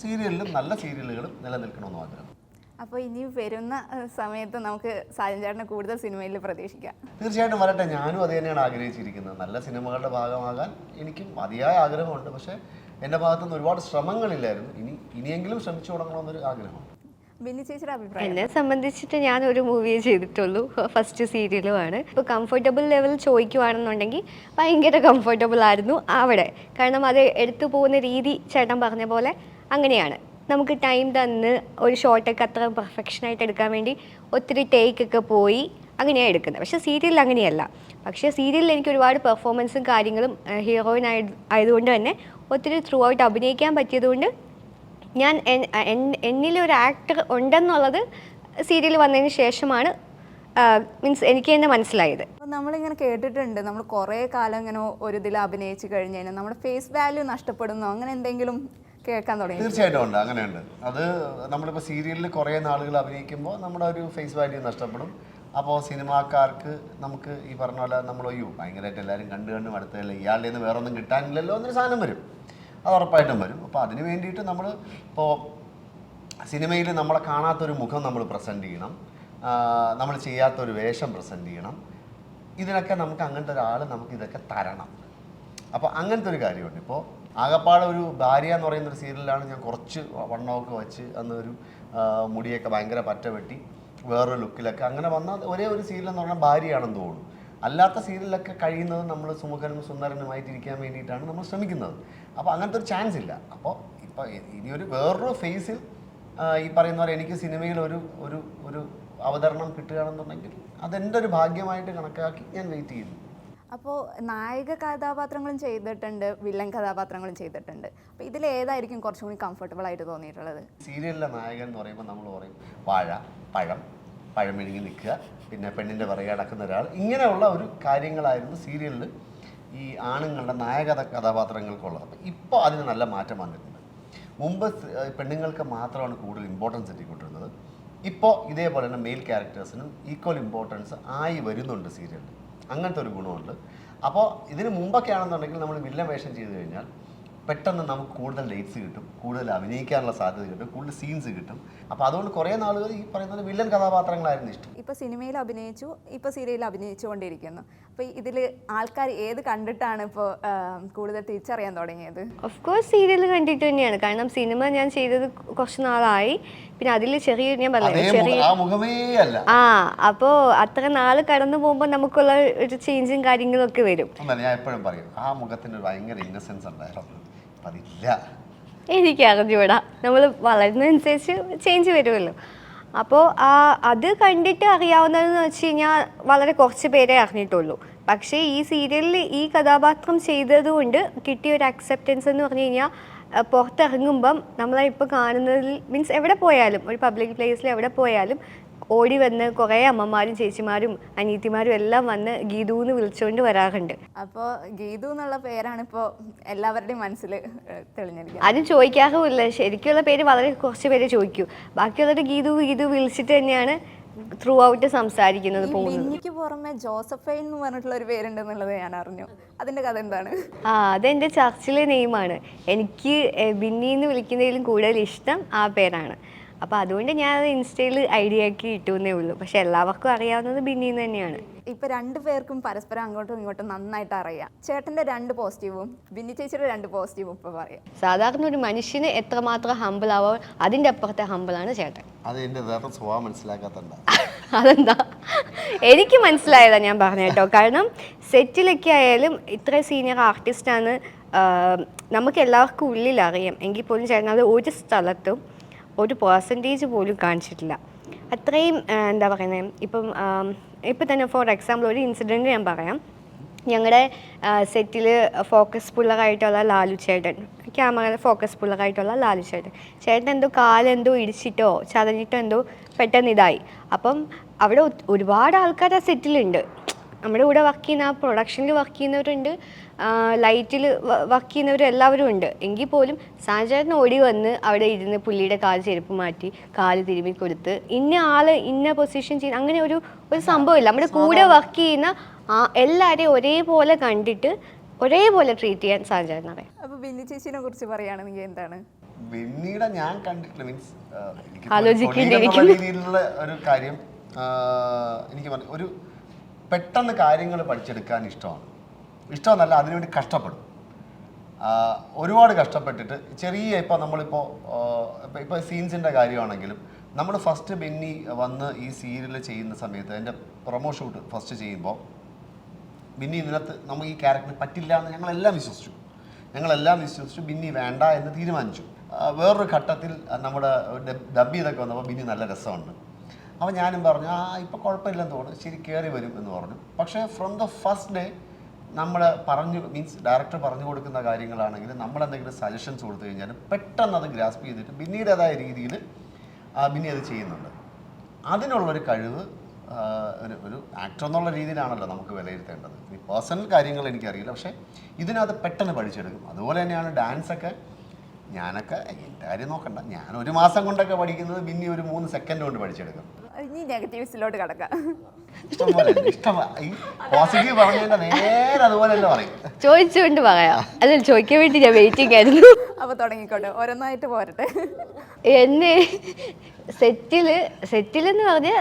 സീരിയലിലും നല്ല സീരിയലുകളും നിലനിൽക്കണമെന്നും ആഗ്രഹം. അപ്പോൾ ഇനി വരുന്ന സമയത്ത് നമുക്ക് സാജൻ ചേട്ടനെ കൂടുതൽ സിനിമയിൽ പ്രതീക്ഷിക്കാം. തീർച്ചയായിട്ടും വരട്ടെ. ഞാനും അത് തന്നെയാണ് ആഗ്രഹിച്ചിരിക്കുന്നത്. നല്ല സിനിമകളുടെ ഭാഗമാകാൻ എനിക്കും അതിയായ ആഗ്രഹമുണ്ട്. പക്ഷേ എൻ്റെ ഭാഗത്തുനിന്ന് ഒരുപാട് ശ്രമങ്ങളില്ലായിരുന്നു. ഇനിയെങ്കിലും ശ്രമിച്ചു തുടങ്ങണമെന്നൊരു ആഗ്രഹം. ബിന്നി ചേച്ചിയുടെ അഭിപ്രായം? എന്നെ സംബന്ധിച്ചിട്ട് ഞാൻ ഒരു മൂവിയെ ചെയ്തിട്ടുള്ളൂ, ഫസ്റ്റ് സീരിയലുമാണ്. ഇപ്പോൾ കംഫർട്ടബിൾ ലെവൽ ചോദിക്കുവാണെന്നുണ്ടെങ്കിൽ ഭയങ്കര കംഫർട്ടബിൾ ആയിരുന്നു അവിടെ. കാരണം അത് എടുത്തു പോകുന്ന രീതി ചേട്ടൻ പറഞ്ഞ പോലെ അങ്ങനെയാണ്. നമുക്ക് ടൈം തന്ന് ഒരു ഷോട്ടൊക്കെ അത്ര പെർഫെക്ഷനായിട്ട് എടുക്കാൻ വേണ്ടി ഒത്തിരി ടേക്കൊക്കെ പോയി അങ്ങനെയാണ് എടുക്കുന്നത്. പക്ഷേ സീരിയലിൽ അങ്ങനെയല്ല. പക്ഷേ സീരിയലിൽ എനിക്ക് ഒരുപാട് പെർഫോമൻസും കാര്യങ്ങളും ഹീറോയിൻ ആയതുകൊണ്ട് തന്നെ ഒത്തിരി ത്രൂ ഔട്ട് അഭിനയിക്കാൻ പറ്റിയതുകൊണ്ട് ഞാൻ എന്നിലൊരു ആക്ടർ ഉണ്ടെന്നുള്ളത് സീരിയൽ വന്നതിന് ശേഷമാണ് മീൻസ് എനിക്ക് തന്നെ മനസ്സിലായത്. അപ്പോൾ നമ്മളിങ്ങനെ കേട്ടിട്ടുണ്ട്, നമ്മൾ കുറേ കാലം ഇങ്ങനെ ഒരു ഇതിൽ അഭിനയിച്ച് കഴിഞ്ഞ് കഴിഞ്ഞാൽ നമ്മുടെ ഫേസ് വാല്യൂ നഷ്ടപ്പെടുന്നു, അങ്ങനെ എന്തെങ്കിലും കേൾക്കാൻ തുടങ്ങി? തീർച്ചയായിട്ടും ഉണ്ട്, അങ്ങനെയുണ്ട്. അത് നമ്മളിപ്പോൾ സീരിയലിൽ കുറേ നാളുകൾ അഭിനയിക്കുമ്പോൾ നമ്മുടെ ഒരു ഫേസ് വാല്യൂ നഷ്ടപ്പെടും. അപ്പോൾ സിനിമാക്കാർക്ക് നമുക്ക് ഈ പറഞ്ഞ പോലെ നമ്മൾ ഭയങ്കരമായിട്ട് എല്ലാവരും കണ്ടു അടുത്തതല്ല, ഇയാളുടെ നിന്ന് വേറെ ഒന്നും കിട്ടാനില്ലല്ലോ എന്നൊരു സാധനം വരും. അത് ഉറപ്പായിട്ടും വരും. അപ്പോൾ അതിന് വേണ്ടിയിട്ട് നമ്മൾ ഇപ്പോൾ സിനിമയിൽ നമ്മളെ കാണാത്തൊരു മുഖം നമ്മൾ പ്രസൻറ്റ് ചെയ്യണം, നമ്മൾ ചെയ്യാത്തൊരു വേഷം പ്രസൻറ്റ് ചെയ്യണം. ഇതിനൊക്കെ നമുക്ക് അങ്ങനത്തെ ഒരാൾ നമുക്ക് ഇതൊക്കെ തരണം. അപ്പോൾ അങ്ങനത്തെ ഒരു കാര്യമുണ്ട്. ഇപ്പോൾ ആകപ്പാടെ ഒരു ഭാര്യ എന്ന് പറയുന്നൊരു സീരിയലിലാണ് ഞാൻ കുറച്ച് വണ്ണമൊക്കെ വെച്ച് അന്നൊരു മുടിയൊക്കെ ഭയങ്കര പറ്റ വെട്ടി വേറൊരു ലുക്കിലൊക്കെ അങ്ങനെ വന്ന ഒരേ ഒരു സീരിയൽ എന്ന് പറഞ്ഞാൽ ഭാര്യയാണെന്ന് തോന്നുന്നു. അല്ലാത്ത സീരിയലൊക്കെ കഴിയുന്നത് നമ്മൾ സുമുഖനും സുന്ദരനുമായിട്ടിരിക്കാൻ വേണ്ടിയിട്ടാണ് നമ്മൾ ശ്രമിക്കുന്നത്. അപ്പോൾ അങ്ങനത്തെ ഒരു ചാൻസ് ഇല്ല. അപ്പോൾ ഇപ്പോൾ ഇനിയൊരു വേറൊരു ഫേസിൽ ഈ പറയുന്ന പോലെ എനിക്ക് സിനിമയിൽ ഒരു അവതരണം കിട്ടുകയാണെന്നുണ്ടെങ്കിൽ അതെൻ്റെ ഒരു ഭാഗ്യമായിട്ട് കണക്കാക്കി ഞാൻ വെയിറ്റ് ചെയ്യുന്നു. അപ്പോൾ നായക കഥാപാത്രങ്ങളും ചെയ്തിട്ടുണ്ട്, വില്ലൻ കഥാപാത്രങ്ങളും ചെയ്തിട്ടുണ്ട്. അപ്പോൾ ഇതിലേതായിരിക്കും കുറച്ചും കൂടി കംഫർട്ടബിൾ ആയിട്ട് തോന്നിയിട്ടുള്ളത്? സീരിയലിലെ നായകൻ എന്ന് പറയുമ്പോൾ നമ്മൾ പറയും പഴം മെഴുകി നിൽക്കുക, പിന്നെ പെണ്ണിൻ്റെ പുറകെ അടക്കുന്ന ഒരാൾ, ഇങ്ങനെയുള്ള ഒരു കാര്യങ്ങളായിരുന്നു സീരിയലിൽ ഈ ആണുങ്ങളുടെ നായക കഥാപാത്രങ്ങൾക്കുള്ളത്. അപ്പോൾ ഇപ്പോൾ അതിന് നല്ല മാറ്റം വന്നിട്ടുണ്ട്. മുമ്പ് പെണ്ണുങ്ങൾക്ക് മാത്രമാണ് കൂടുതൽ ഇമ്പോർട്ടൻസ് കിട്ടിക്കൊണ്ടിരുന്നത്. ഇപ്പോൾ ഇതേപോലെ തന്നെ മെയിൽ ക്യാരക്ടേഴ്സിനും ഈക്വൽ ഇമ്പോർട്ടൻസ് ആയി വരുന്നുണ്ട് സീരിയലിൽ. അങ്ങനത്തെ ഒരു ഗുണമുണ്ട്. അപ്പോൾ ഇതിന് മുമ്പൊക്കെ ആണെന്നുണ്ടെങ്കിൽ നമ്മൾ വില്ലൻ വേഷം ചെയ്ത് കഴിഞ്ഞാൽ പെട്ടെന്ന് നമുക്ക് കൂടുതൽ ഡേറ്റ്സ് കിട്ടും, കൂടുതൽ അഭിനയിക്കാനുള്ള സാധ്യത കിട്ടും, കൂടുതൽ സീൻസ് കിട്ടും. അപ്പോൾ അതുകൊണ്ട് കുറേ നാളുകൾ ഈ പറയുന്നത് വില്ലൻ കഥാപാത്രങ്ങളായിരുന്നു ഇഷ്ടം. ഇപ്പോൾ സിനിമയിൽ അഭിനയിച്ചു, ഇപ്പോൾ സീരിയലിൽ അഭിനയിച്ചുകൊണ്ടിരിക്കുന്നു. അപ്പോൾ ഇതിൽ ആൾക്കാർ ഏത് കണ്ടിട്ടാണ് ഇപ്പോൾ കൂടുതൽ തിരിച്ചറിയാൻ തുടങ്ങിയത്? ഓഫ് കോഴ്സ് സീരിയൽ കണ്ടിട്ട് തന്നെയാണ്. കാരണം സിനിമ ഞാൻ ചെയ്തത് കുറച്ച് നാളായി. പിന്നെ അതിൽ ഞാൻ പറഞ്ഞു അപ്പോൾ അത്ര നാൾ കടന്നു പോകുമ്പോൾ നമുക്കുള്ള ഒരു ചേഞ്ചും കാര്യങ്ങളും ഒക്കെ വരും. ഞാൻ എപ്പോഴും പറയും ആ മുഖത്തിന് ഭയങ്കര ഇന്നസെൻസ് ഉണ്ടായിരുന്നു, അതില്ല. എനിക്ക് അറിഞ്ഞുകൂടാ, നമ്മൾ വളരുന്നതനുസരിച്ച് ചേഞ്ച് വരുമല്ലോ. അപ്പോൾ അത് കണ്ടിട്ട് അറിയാവുന്നതെന്ന് വെച്ച് കഴിഞ്ഞാൽ വളരെ കുറച്ച് പേരെ അറിഞ്ഞിട്ടുള്ളൂ. പക്ഷേ ഈ സീരിയലിൽ ഈ കഥാപാത്രം ചെയ്തതുകൊണ്ട് കിട്ടിയ ഒരു അക്സെപ്റ്റൻസ് എന്ന് പറഞ്ഞു കഴിഞ്ഞാൽ പുറത്തിറങ്ങുമ്പം നമ്മളിപ്പോൾ കാണുന്നതിൽ മീൻസ് എവിടെ പോയാലും ഒരു പബ്ലിക് പ്ലേസിൽ എവിടെ പോയാലും ഓടി വന്ന് കുറേ അമ്മമാരും ചേച്ചിമാരും അനിയത്തിമാരും എല്ലാം വന്ന് ഗീതു എന്ന് വിളിച്ചുകൊണ്ട് വരാറുണ്ട്. അപ്പോൾ ഗീതു എന്നുള്ള പേരാണ് ഇപ്പോൾ എല്ലാവരുടെയും മനസ്സിൽ തെളിഞ്ഞിരിക്കുന്നത്. ആരും ചോദിക്കാറുമില്ല, ശരിക്കുള്ള പേര് വളരെ കുറച്ച് പേര് ചോദിക്കൂ. ബാക്കിയുള്ളവർ ഗീതു വിളിച്ചിട്ട് തന്നെയാണ് ത്രൂ ഔട്ട് സംസാരിക്കുന്നത്. ബിന്നിക്ക് പുറമെ ജോസഫൈൻ എന്ന് പറഞ്ഞിട്ടുള്ള ഒരു പേരുണ്ടെന്നുള്ളത് ഞാൻ അറിഞ്ഞു. അതിന്റെ കഥ എന്താണ്? അതെന്റെ ചർച്ചിലെ നെയിമാണ്. എനിക്ക് ബിന്നി എന്ന് വിളിക്കുന്നതിലും കൂടുതൽ ഇഷ്ടം ആ പേരാണ്. അപ്പോൾ അതുകൊണ്ട് ഞാൻ അത് ഇൻസ്റ്റയിൽ ഐഡിയ ആക്കി ഇട്ടുവെന്നേ ഉള്ളൂ. പക്ഷെ എല്ലാവർക്കും അറിയാവുന്നത് ബിന്നി എന്ന് തന്നെയാണ്. ഇപ്പൊ രണ്ടു പേർക്കും പരസ്പരം അങ്ങോട്ടും ഇങ്ങോട്ടും നന്നായിട്ട് അറിയാം. ചേട്ടന്റെ 2 പോസിറ്റീവും ബിന്നി ചേച്ചിയുടെ 2 പോസിറ്റീവും ഇപ്പൊ പറയാം. സാധാരണ ഒരു മനുഷ്യന് എത്രമാത്രം ഹമ്പിൾ ആവോ അതിന്റെ അപ്പുറത്തെ ഹമ്പിളാണ് ചേട്ടൻ. അതെന്താ എനിക്ക് മനസ്സിലായതാ ഞാൻ പറഞ്ഞ കേട്ടോ. കാരണം സെറ്റിലൊക്കെ ആയാലും ഇത്ര സീനിയർ ആർട്ടിസ്റ്റാണ് നമുക്ക് എല്ലാവർക്കും ഉള്ളിൽ അറിയാം. എങ്കിൽ പോലും ചേട്ടൻ അത് ഒരു സ്ഥലത്തും ഒരു പെർസെൻറ്റേജ് പോലും കാണിച്ചിട്ടില്ല. അത്രയും എന്താ പറയുന്നത്, ഇപ്പം തന്നെ ഫോർ എക്സാമ്പിൾ ഒരു ഇൻസിഡൻറ്റ് ഞാൻ പറയാം. ഞങ്ങളുടെ സെറ്റിൽ ഫോക്കസ് പുള്ളറായിട്ടുള്ള ലാലു ചേട്ടൻ, ക്യാമറ ഫോക്കസ് പുള്ളറായിട്ടുള്ള ലാലു ചേട്ടൻ എന്തോ കാലെന്തോ ഇടിച്ചിട്ടോ ചതഞ്ഞിട്ടോ എന്തോ പെട്ടെന്ന് ഇതായി. അപ്പം അവിടെ ഒരുപാട് ആൾക്കാർ ആ സെറ്റിലുണ്ട്. നമ്മുടെ കൂടെ വർക്ക് ചെയ്യുന്ന ആ പ്രൊഡക്ഷനിൽ വർക്ക് ചെയ്യുന്നവരുണ്ട്, ലൈറ്റിൽ വർക്ക് ചെയ്യുന്നവർ എല്ലാവരും ഉണ്ട്. എങ്കിൽ പോലും സാജേട്ടൻ ഓടി വന്ന് അവിടെ ഇരുന്ന് പുള്ളിയുടെ കാല് ചെരുപ്പ് മാറ്റി കാല് തിരുമ്മി കൊടുത്ത് ഇന്ന ആള് ഇന്ന പൊസിഷൻ ചെയ്യുന്ന അങ്ങനെ ഒരു സംഭവമില്ല. നമ്മുടെ കൂടെ വർക്ക് ചെയ്യുന്ന എല്ലാവരെയും ഒരേപോലെ കണ്ടിട്ട് ഒരേപോലെ ട്രീറ്റ് ചെയ്യാൻ സാജേട്ടൻ അറിയാം. അപ്പോൾ ബിന്നി ചേച്ചിനെ കുറിച്ച് പറയുകയാണെങ്കിൽ എന്താണ്? ബെന്നിയുടെ ഞാൻ കണ്ടിട്ടില്ല, മീൻസ് ആലോചിക്കേണ്ടിയിരിക്കുന്നു. രീതിയിലുള്ള ഒരു കാര്യം എനിക്ക് ഒരു പെട്ടെന്ന് കാര്യങ്ങൾ പഠിച്ചെടുക്കാൻ ഇഷ്ടമെന്നല്ല, അതിനുവേണ്ടി കഷ്ടപ്പെടും. ഒരുപാട് കഷ്ടപ്പെട്ടിട്ട് ചെറിയ ഇപ്പോൾ നമ്മളിപ്പോൾ ഇപ്പോൾ സീൻസിൻ്റെ കാര്യമാണെങ്കിലും നമ്മൾ ഫസ്റ്റ് ബെന്നി വന്ന് ഈ സീരിയൽ ചെയ്യുന്ന സമയത്ത് എൻ്റെ പ്രൊമോ ഷൂട്ട് ഫസ്റ്റ് ചെയ്യുമ്പോൾ ബിന്നി ഇതിനകത്ത് നമുക്ക് ഈ ക്യാരക്ടർ പറ്റില്ല എന്ന് ഞങ്ങളെല്ലാം വിശ്വസിച്ചു. ബിന്നി വേണ്ട എന്ന് തീരുമാനിച്ചു. വേറൊരു ഘട്ടത്തിൽ നമ്മുടെ ഡബ് ചെയ്തൊക്കെ വന്നപ്പോൾ ബിന്നി നല്ല രസമുണ്ട്. അപ്പോൾ ഞാനും പറഞ്ഞു ഇപ്പോൾ കുഴപ്പമില്ലെന്ന് തോന്നുന്നു, ശരി കയറി വരും എന്ന് പറഞ്ഞു. പക്ഷേ ഫ്രം ദ ഫസ്റ്റ് ഡേ നമ്മൾ മീൻസ് ഡയറക്ടർ പറഞ്ഞു കൊടുക്കുന്ന കാര്യങ്ങളാണെങ്കിൽ നമ്മളെന്തെങ്കിലും സജഷൻസ് കൊടുത്തു കഴിഞ്ഞാൽ പെട്ടെന്ന് അത് ഗ്രാസ്പ് ചെയ്തിട്ട് ബിന്നിയുടേതായ രീതിയിൽ ബിന്നി അത് ചെയ്യുന്നുണ്ട്. അതിനുള്ളൊരു കഴിവ് ഒരു ആക്ടർ എന്നുള്ള രീതിയിലാണല്ലോ നമുക്ക് വിലയിരുത്തേണ്ടത്. ഈ പേഴ്സണൽ കാര്യങ്ങൾ എനിക്കറിയില്ല, പക്ഷേ ഇതിനകത്ത് പെട്ടെന്ന് പഠിച്ചെടുക്കും. അതുപോലെ തന്നെയാണ് ഡാൻസൊക്കെ. ഞാനൊക്കെ എൻ്റെ കാര്യം നോക്കണ്ട, ഞാൻ 1 മാസം കൊണ്ടൊക്കെ പഠിക്കുന്നത് ബിന്നി ഒരു 3 സെക്കൻഡ് കൊണ്ട് പഠിച്ചെടുക്കും. ഇനി നെഗറ്റീവ്സിലോട്ട് കിടക്കാം. ഇഷ്ടംപോലെ ഈ പോസിറ്റീവ് പറഞ്ഞതിൻ്റെ നേരെ അതുപോലെയല്ല പറയും. ചോദിച്ചുകൊണ്ട് പറയാം, അതിൽ ചോദിക്കാൻ വേണ്ടി ഞാൻ വെയിറ്റിംഗ് ആയിരുന്നു. അപ്പോൾ തുടങ്ങിക്കോട്ടെ, ഓരോന്നായിട്ട് പോരട്ടെ. എന്നെ സെറ്റിലെന്ന് പറഞ്ഞാൽ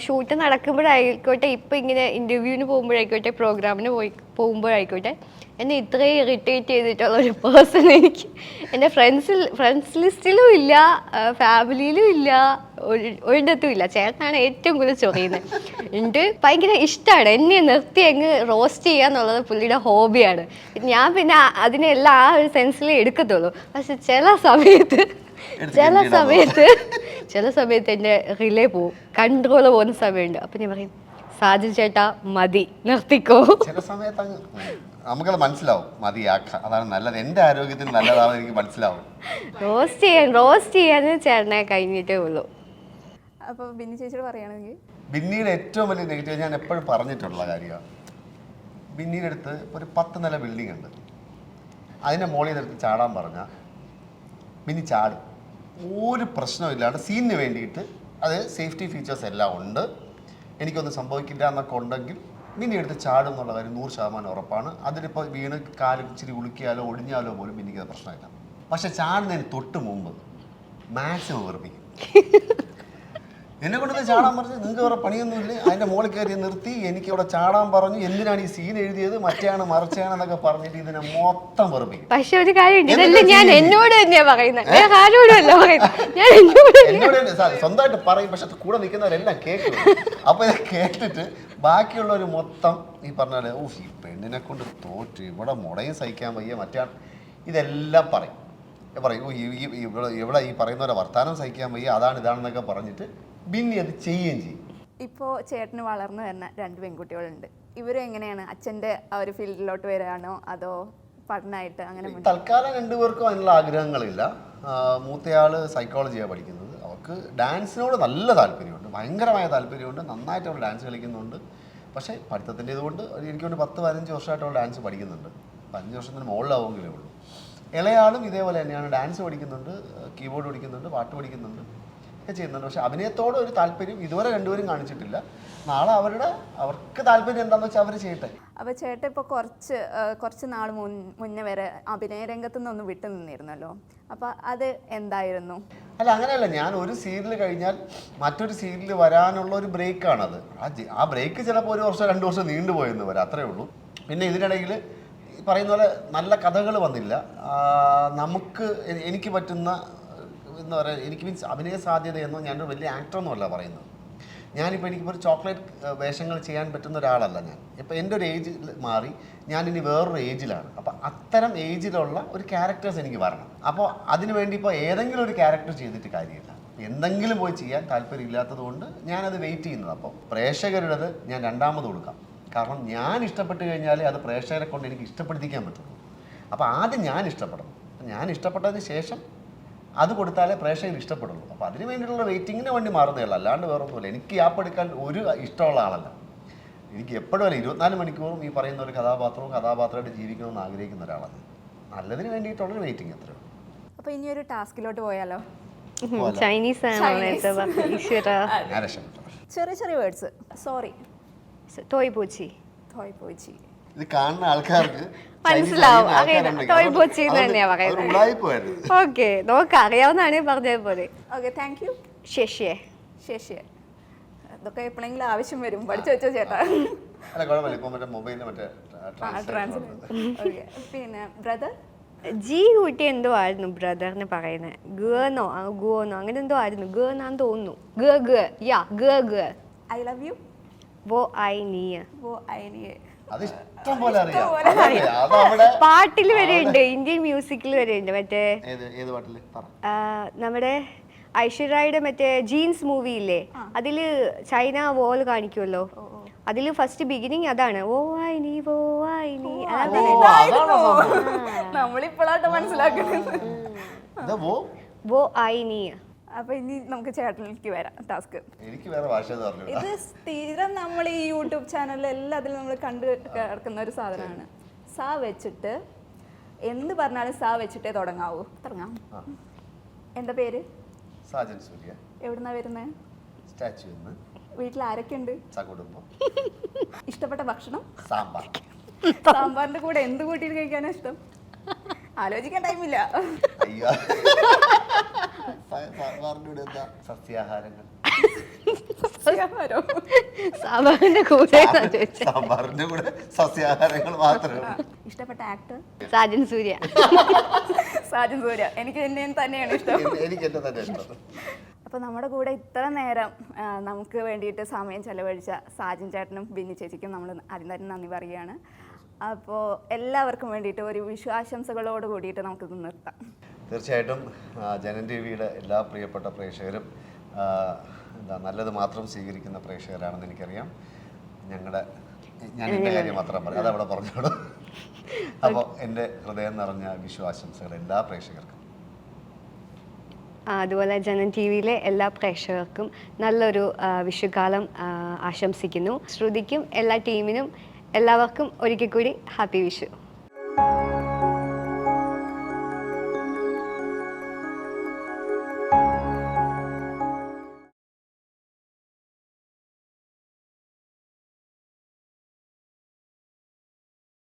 ഷൂട്ട് നടക്കുമ്പോഴായിക്കോട്ടെ, ഇപ്പം ഇങ്ങനെ ഇൻ്റർവ്യൂവിന് പോകുമ്പോഴായിക്കോട്ടെ, പ്രോഗ്രാമിന് പോകുമ്പോഴായിക്കോട്ടെ, എന്നെ ഇത്രയും ഇറിറ്റേറ്റ് ചെയ്തിട്ടുള്ള ഒരു പേഴ്സൺ എനിക്ക് എൻ്റെ ഫ്രണ്ട്സ് ലിസ്റ്റിലും ഇല്ല, ഫാമിലിയിലും ഇല്ല, ഒരിടത്തും ഇല്ല. ചേട്ടനാണ് ഏറ്റവും കൂടുതൽ ചൊറിയുന്നത്. എനിക്ക് ഭയങ്കര ഇഷ്ടമാണ് എന്നെ നിർത്തി അങ്ങ് റോസ്റ്റ് ചെയ്യുക എന്നുള്ളത് പുള്ളിയുടെ ഹോബിയാണ്. ഞാൻ പിന്നെ അതിനെല്ലാം ആ ഒരു സെൻസിൽ എടുക്കത്തുള്ളൂ. പക്ഷെ ചില സമയത്ത് എൻ്റെ റിലേ പോവും, കൺട്രോൾ പോകുന്ന സമയമുണ്ട്. അപ്പം ഞാൻ പറയും, സാജു ചേട്ടാ മതി, നിർത്തിക്കോ. ചില സമയത്ത് നമുക്കത് മനസ്സിലാവും, മതിയാക്ക, അതാണ് നല്ലത്, എൻ്റെ ആരോഗ്യത്തിന് നല്ലതാണെന്ന് എനിക്ക് മനസ്സിലാവും. റോസ്റ്റ് ചെയ്യാൻ ചേട്ടനെ കഴിഞ്ഞിട്ടേ ഉള്ളൂ. അപ്പോൾ ബിന്നി ചേച്ചിയോട് പറയുകയാണെങ്കിൽ ബിന്നിയുടെ ഏറ്റവും വലിയ നെഗറ്റീവ് ഞാൻ എപ്പോഴും പറഞ്ഞിട്ടുള്ള കാര്യമാണ്. ബിന്നിയുടെ അടുത്ത് ഒരു 10 നില ബിൽഡിംഗ് ഉണ്ട്, അതിൻ്റെ മുകളിൽ നിർത്തി ചാടാൻ പറഞ്ഞാൽ ബിന്നി ചാടും. ഒരു പ്രശ്നമില്ലാണ്ട് സീനിന് വേണ്ടിയിട്ട് അത് സേഫ്റ്റി ഫീച്ചേഴ്സ് എല്ലാം ഉണ്ട്, എനിക്കൊന്നും സംഭവിക്കില്ല എന്നൊക്കെ ഉണ്ടെങ്കിൽ ബിന്നി എടുത്ത് ചാടും എന്നുള്ള കാര്യം 100% ഉറപ്പാണ്. അതിലിപ്പോൾ വീണ് കാല് ഇച്ചിരി ഉളുക്കിയാലോ ഒടിഞ്ഞാലോ പോലും ബിന്നിക്ക് അത് പ്രശ്നമില്ല. പക്ഷെ ചാടുന്നതിന് തൊട്ട് മുമ്പ് മാക്സിമം വെറുപ്പിക്കും. എന്നെ കൊണ്ടത് ചാടാൻ പറഞ്ഞു, നിങ്ങൾക്ക് വേറെ പണിയൊന്നുമില്ല, അതിൻ്റെ മുകളിൽ കയറി നിർത്തി എനിക്ക് ഇവിടെ ചാടാൻ പറഞ്ഞു, എന്തിനാണ് ഈ സീൻ എഴുതിയത്, മറ്റേയാണ് മറിച്ചാണെന്നൊക്കെ പറഞ്ഞിട്ട് ഇതിനെ മൊത്തം വെറുപ്പിക്കും. പക്ഷെ ഒരു കാര്യം ഞാൻ എന്നോട് തന്നെയാ പറയുന്നത്, എന്നോട് സ്വന്തമായിട്ട് പറയും, പക്ഷെ കൂടെ നിൽക്കുന്നവരെല്ലാം കേൾക്കും. അപ്പോൾ ഇത് കേട്ടിട്ട് ബാക്കിയുള്ളവർ മൊത്തം ഈ പറഞ്ഞാൽ ഈ പെണ്ണിനെ കൊണ്ട് തോറ്റ്, ഇവിടെ മുടയും സഹിക്കാൻ വയ്യ, മറ്റേ ഇതെല്ലാം പറയും. ഇവിടെ ഈ പറയുന്നവരെ വർത്താനം സഹിക്കാൻ വയ്യ, അതാണ് ഇതാണെന്നൊക്കെ പറഞ്ഞിട്ട് ബിന്നി അത് ചെയ്യുകയും ചെയ്യും. ഇപ്പോൾ ചേട്ടന് വളർന്നു വരുന്ന 2 പെൺകുട്ടികളുണ്ട്. ഇവരും എങ്ങനെയാണ്, അച്ഛൻ്റെ ആ ഒരു ഫീൽഡിലോട്ട് വരാനോ അതോ പഠനമായിട്ട് അങ്ങനെ? തൽക്കാലം 2 പേർക്കും അതിനുള്ള ആഗ്രഹങ്ങളില്ല. മൂത്തയാൾ സൈക്കോളജിയാണ് പഠിക്കുന്നത്. അവർക്ക് ഡാൻസിനോട് നല്ല താല്പര്യമുണ്ട്, ഭയങ്കരമായ താല്പര്യമുണ്ട്, നന്നായിട്ട് അവൾ ഡാൻസ് കളിക്കുന്നുണ്ട്. പക്ഷേ പഠിത്തത്തിൻ്റെ ഇതുകൊണ്ട് എനിക്ക് വേണ്ടി 10-15 വർഷമായിട്ട് അവൾ ഡാൻസ് പഠിക്കുന്നുണ്ട്. 15 വർഷത്തിന് മുകളിലാവുമെങ്കിലേ ഉള്ളൂ. ഇളയാളും ഇതേപോലെ തന്നെയാണ്, ഡാൻസ് പഠിക്കുന്നുണ്ട്, കീബോർഡ് പഠിക്കുന്നുണ്ട്, പാട്ട് പഠിക്കുന്നുണ്ട്, ഒക്കെ ചെയ്യുന്നുണ്ട്. പക്ഷെ അഭിനയത്തോട് ഒരു താല്പര്യം ഇതുവരെ 2 പേരും കാണിച്ചിട്ടില്ല. നാളെ അവർക്ക് താല്പര്യം എന്താണെന്ന് വെച്ചാൽ അവർ ചെയ്യട്ടെ. അപ്പോൾ ചേട്ടൻ ഇപ്പോൾ കുറച്ച് നാൾ മുന്നേ വരെ അഭിനയ രംഗത്തു നിന്നൊന്ന് വിട്ടു നിന്നിരുന്നല്ലോ, അപ്പോൾ അത് എന്തായിരുന്നു? അല്ല, അങ്ങനെയല്ല, ഞാൻ ഒരു സീരിയൽ കഴിഞ്ഞാൽ മറ്റൊരു സീരിയൽ വരാനുള്ള ഒരു ബ്രേക്കാണത്. ആ ബ്രേക്ക് ചിലപ്പോൾ 1 വർഷം 2 വർഷം നീണ്ടുപോയെന്ന് വരാം, അത്രേ ഉള്ളൂ. പിന്നെ ഇതിനിടയിൽ പറയുന്ന പോലെ നല്ല കഥകൾ വന്നില്ല. എനിക്ക് പറ്റുന്ന എന്താ പറയുക, എനിക്ക് മീൻസ് അഭിനയ സാധ്യതയെന്നോ ഞാനൊരു വലിയ ആക്ടറൊന്നുമല്ല പറയുന്നത്. എനിക്കിപ്പോൾ ഒരു ചോക്ലേറ്റ് വേഷങ്ങൾ ചെയ്യാൻ പറ്റുന്ന ഒരാളല്ല ഞാൻ. ഇപ്പോൾ എൻ്റെ ഒരു ഏജ് മാറി, ഞാനിനി വേറൊരു ഏജിലാണ്. അപ്പോൾ അത്തരം ഏജിലുള്ള ഒരു ക്യാരക്ടേഴ്സ് എനിക്ക് വരണം. അപ്പോൾ അതിന് വേണ്ടി ഇപ്പോൾ ഏതെങ്കിലും ഒരു ക്യാരക്ടർ ചെയ്തിട്ട് കാര്യമില്ല, എന്തെങ്കിലും പോയി ചെയ്യാൻ താല്പര്യമില്ലാത്തത് കൊണ്ട് ഞാനത് വെയിറ്റ് ചെയ്യുന്നത്. അപ്പോൾ പ്രേക്ഷകരുടേത് ഞാൻ 2ാമത് കൊടുക്കാം. കാരണം ഞാൻ ഇഷ്ടപ്പെട്ട് കഴിഞ്ഞാലേ അത് പ്രേക്ഷകരെ കൊണ്ട് എനിക്ക് ഇഷ്ടപ്പെടുത്തിക്കാൻ പറ്റുള്ളൂ. അപ്പോൾ ആദ്യം ഞാൻ ഇഷ്ടപ്പെടണം. ഞാൻ ഇഷ്ടപ്പെട്ടതിന് ശേഷം അത് കൊടുത്താലേ പ്രേക്ഷകർ ഇഷ്ടപ്പെടുള്ളൂ. അപ്പോൾ അതിന് വേണ്ടിയിട്ടുള്ള വെയിറ്റിങ്ങിന് വേണ്ടി മാറുന്നതല്ല, അല്ലാണ്ട് വേറെ ഒന്നുമില്ല. എനിക്ക് യാപ്പെടുക്കാൻ ഒരു ഇഷ്ടമുള്ള ആളല്ല. എനിക്ക് എപ്പോഴും അല്ല 24 മണിക്കൂറും ഈ പറയുന്ന ഒരു കഥാപാത്രമായിട്ട് ജീവിക്കണമെന്ന് ആഗ്രഹിക്കുന്ന ഒരാളാണ്. നല്ലതിന് വേണ്ടിയിട്ടുള്ളൊരു വെയിറ്റിംഗ് അത്രേ ഉള്ളൂ. അപ്പോൾ ഇനി ഒരു ടാസ്കിലോട്ട് പോയാലോ? ചൈനീസ് ചെറിയ വേർഡ്സ്. സോറി, തോയ് പൂച്ചി, ഇത് കാണുന്ന ആൾക്കാർക്ക് മനസ്സിലാവും, അറിയാം. തോൽ പൊച്ചി എന്ന് തന്നെയാ പറയുന്നത്. ഉടായിപ്പോയിരുന്നു. ഓക്കെ, നമുക്ക് അറിയാവുന്നതാണ് പറഞ്ഞതുപോലെ. Okay, thank you. ശശിയെ ശശി, ഇതൊക്കെ എപ്പോഴെങ്കിലും ആവശ്യം വരും, പഠിച്ചു വെച്ചോ ചേട്ടാ. അല്ല കുഴപ്പമില്ല, ഇപ്പൊ മറ്റേ മൊബൈലിൽ മറ്റേ ഓക്കെ, പിന്നെ ബ്രദർ ജി കൂട്ടി എന്തോ ആയിരുന്നു ബ്രദറിന് പറയുന്നത്, ഗുവന്നോ ഗുവന്നോ അങ്ങനെ എന്തോ ആയിരുന്നു, ഗുവന്നാന്ന് തോന്നുന്നു. I love you. വോ ഐ നീ. അത് ഇഷ്ടം പോലെ അറിയാം. പാട്ടിൽ വരെ ഉണ്ട്, ഇന്ത്യൻ മ്യൂസിക്കിൽ വരെ ഉണ്ട്. മറ്റേ ഏത് പാട്ടില് പറ. നമ്മുടെ ഐശ്വര്യയുടെ മറ്റേ ജീൻസ് മൂവിയില്ലേ, അതില് ചൈന വോൾ കാണിക്കുമല്ലോ, അതില് ഫസ്റ്റ് ബിഗിനിങ് അതാണ്, ഓ ഐ നീ വോ ഐ നീ. നമ്മളിപ്പോഴാട്ടോ മനസ്സിലാക്കുന്നത്. വോ ഐ നീ. അപ്പൊ ഇനി നമുക്ക് ചേട്ടനിലേക്ക് വരാം. ടാസ്ക് എനിക്ക് വേറെ ഭാഷ ഇത് സ്ഥിരം നമ്മൾ ഈ യൂട്യൂബ് ചാനലിൽ എല്ലാത്തിലും നമ്മൾ കണ്ടു കിടക്കുന്ന ഒരു സാധനമാണ്. സാ വെച്ചിട്ട് എന്ത് പറഞ്ഞാലും സാ വെച്ചിട്ടേ തുടങ്ങാവൂ. തുടങ്ങാം. എന്താ പേര്? സാജൻ സൂര്യ. എവിടുന്നാ വരുന്നത്? സ്റ്റാച്യു. വീട്ടിൽ ആരൊക്കെ ഉണ്ട്? സകുടുംബം. ഇഷ്ടപ്പെട്ട ഭക്ഷണം? സാമ്പാർ. സാമ്പാറിന്റെ കൂടെ എന്ത് കൂട്ടിയിട്ട് കഴിക്കാനാ ഇഷ്ടം? ആലോചിക്കാൻ ടൈമില്ല. അയ്യോ, സസ്യാഹാരങ്ങൾ. സാമ്പാറിന്റെ കൂടെ സസ്യാഹാരങ്ങൾ മാത്രമേ. ഇഷ്ടപ്പെട്ട ആക്ടർ? സാജൻ സൂര്യ. സാജൻ സൂര്യ. എനിക്ക് എന്നെ തന്നെയാണ് ഇഷ്ടം. എനിക്ക് എന്നെ തന്നെ ഇഷ്ടം. അപ്പോൾ നമ്മുടെ കൂടെ ഇത്ര നേരം നമുക്ക് വേണ്ടിയിട്ട് സമയം ചെലവഴിച്ച സാജൻ ചേട്ടനും ബിന്നി ചേച്ചിക്കും നമ്മൾ ആദ്യം തന്നെ നന്ദി പറയുകയാണ്. അപ്പോൾ എല്ലാവർക്കും വേണ്ടിയിട്ട് ഒരു വിശ്വാസംസകളോട് കൂടിയിട്ട് നമുക്കിത് നിർത്താം. തീർച്ചയായിട്ടും ജനം ടി വിയുടെ എല്ലാ പ്രിയപ്പെട്ട പ്രേക്ഷകരും നല്ലത് മാത്രം സ്വീകരിക്കുന്ന പ്രേക്ഷകരാണെന്ന് എനിക്കറിയാം. ഞാൻ എൻ്റെ കാര്യം മാത്രം പറയും, അതവിടെ പറഞ്ഞോളൂ. അപ്പോൾ എൻ്റെ ഹൃദയം നിറഞ്ഞ വിശ്വാസംസകൾ എല്ലാ പ്രേക്ഷകർക്കും. അതുപോലെ ജനം ടി വിയിലെ എല്ലാ പ്രേക്ഷകർക്കും നല്ലൊരു വിഷുകാലം ആശംസിക്കുന്നു. ശ്രുതിക്കും എല്ലാ ടീമിനും എല്ലാവർക്കും ഒരിക്കൽ കൂടി ഹാപ്പി വിഷു.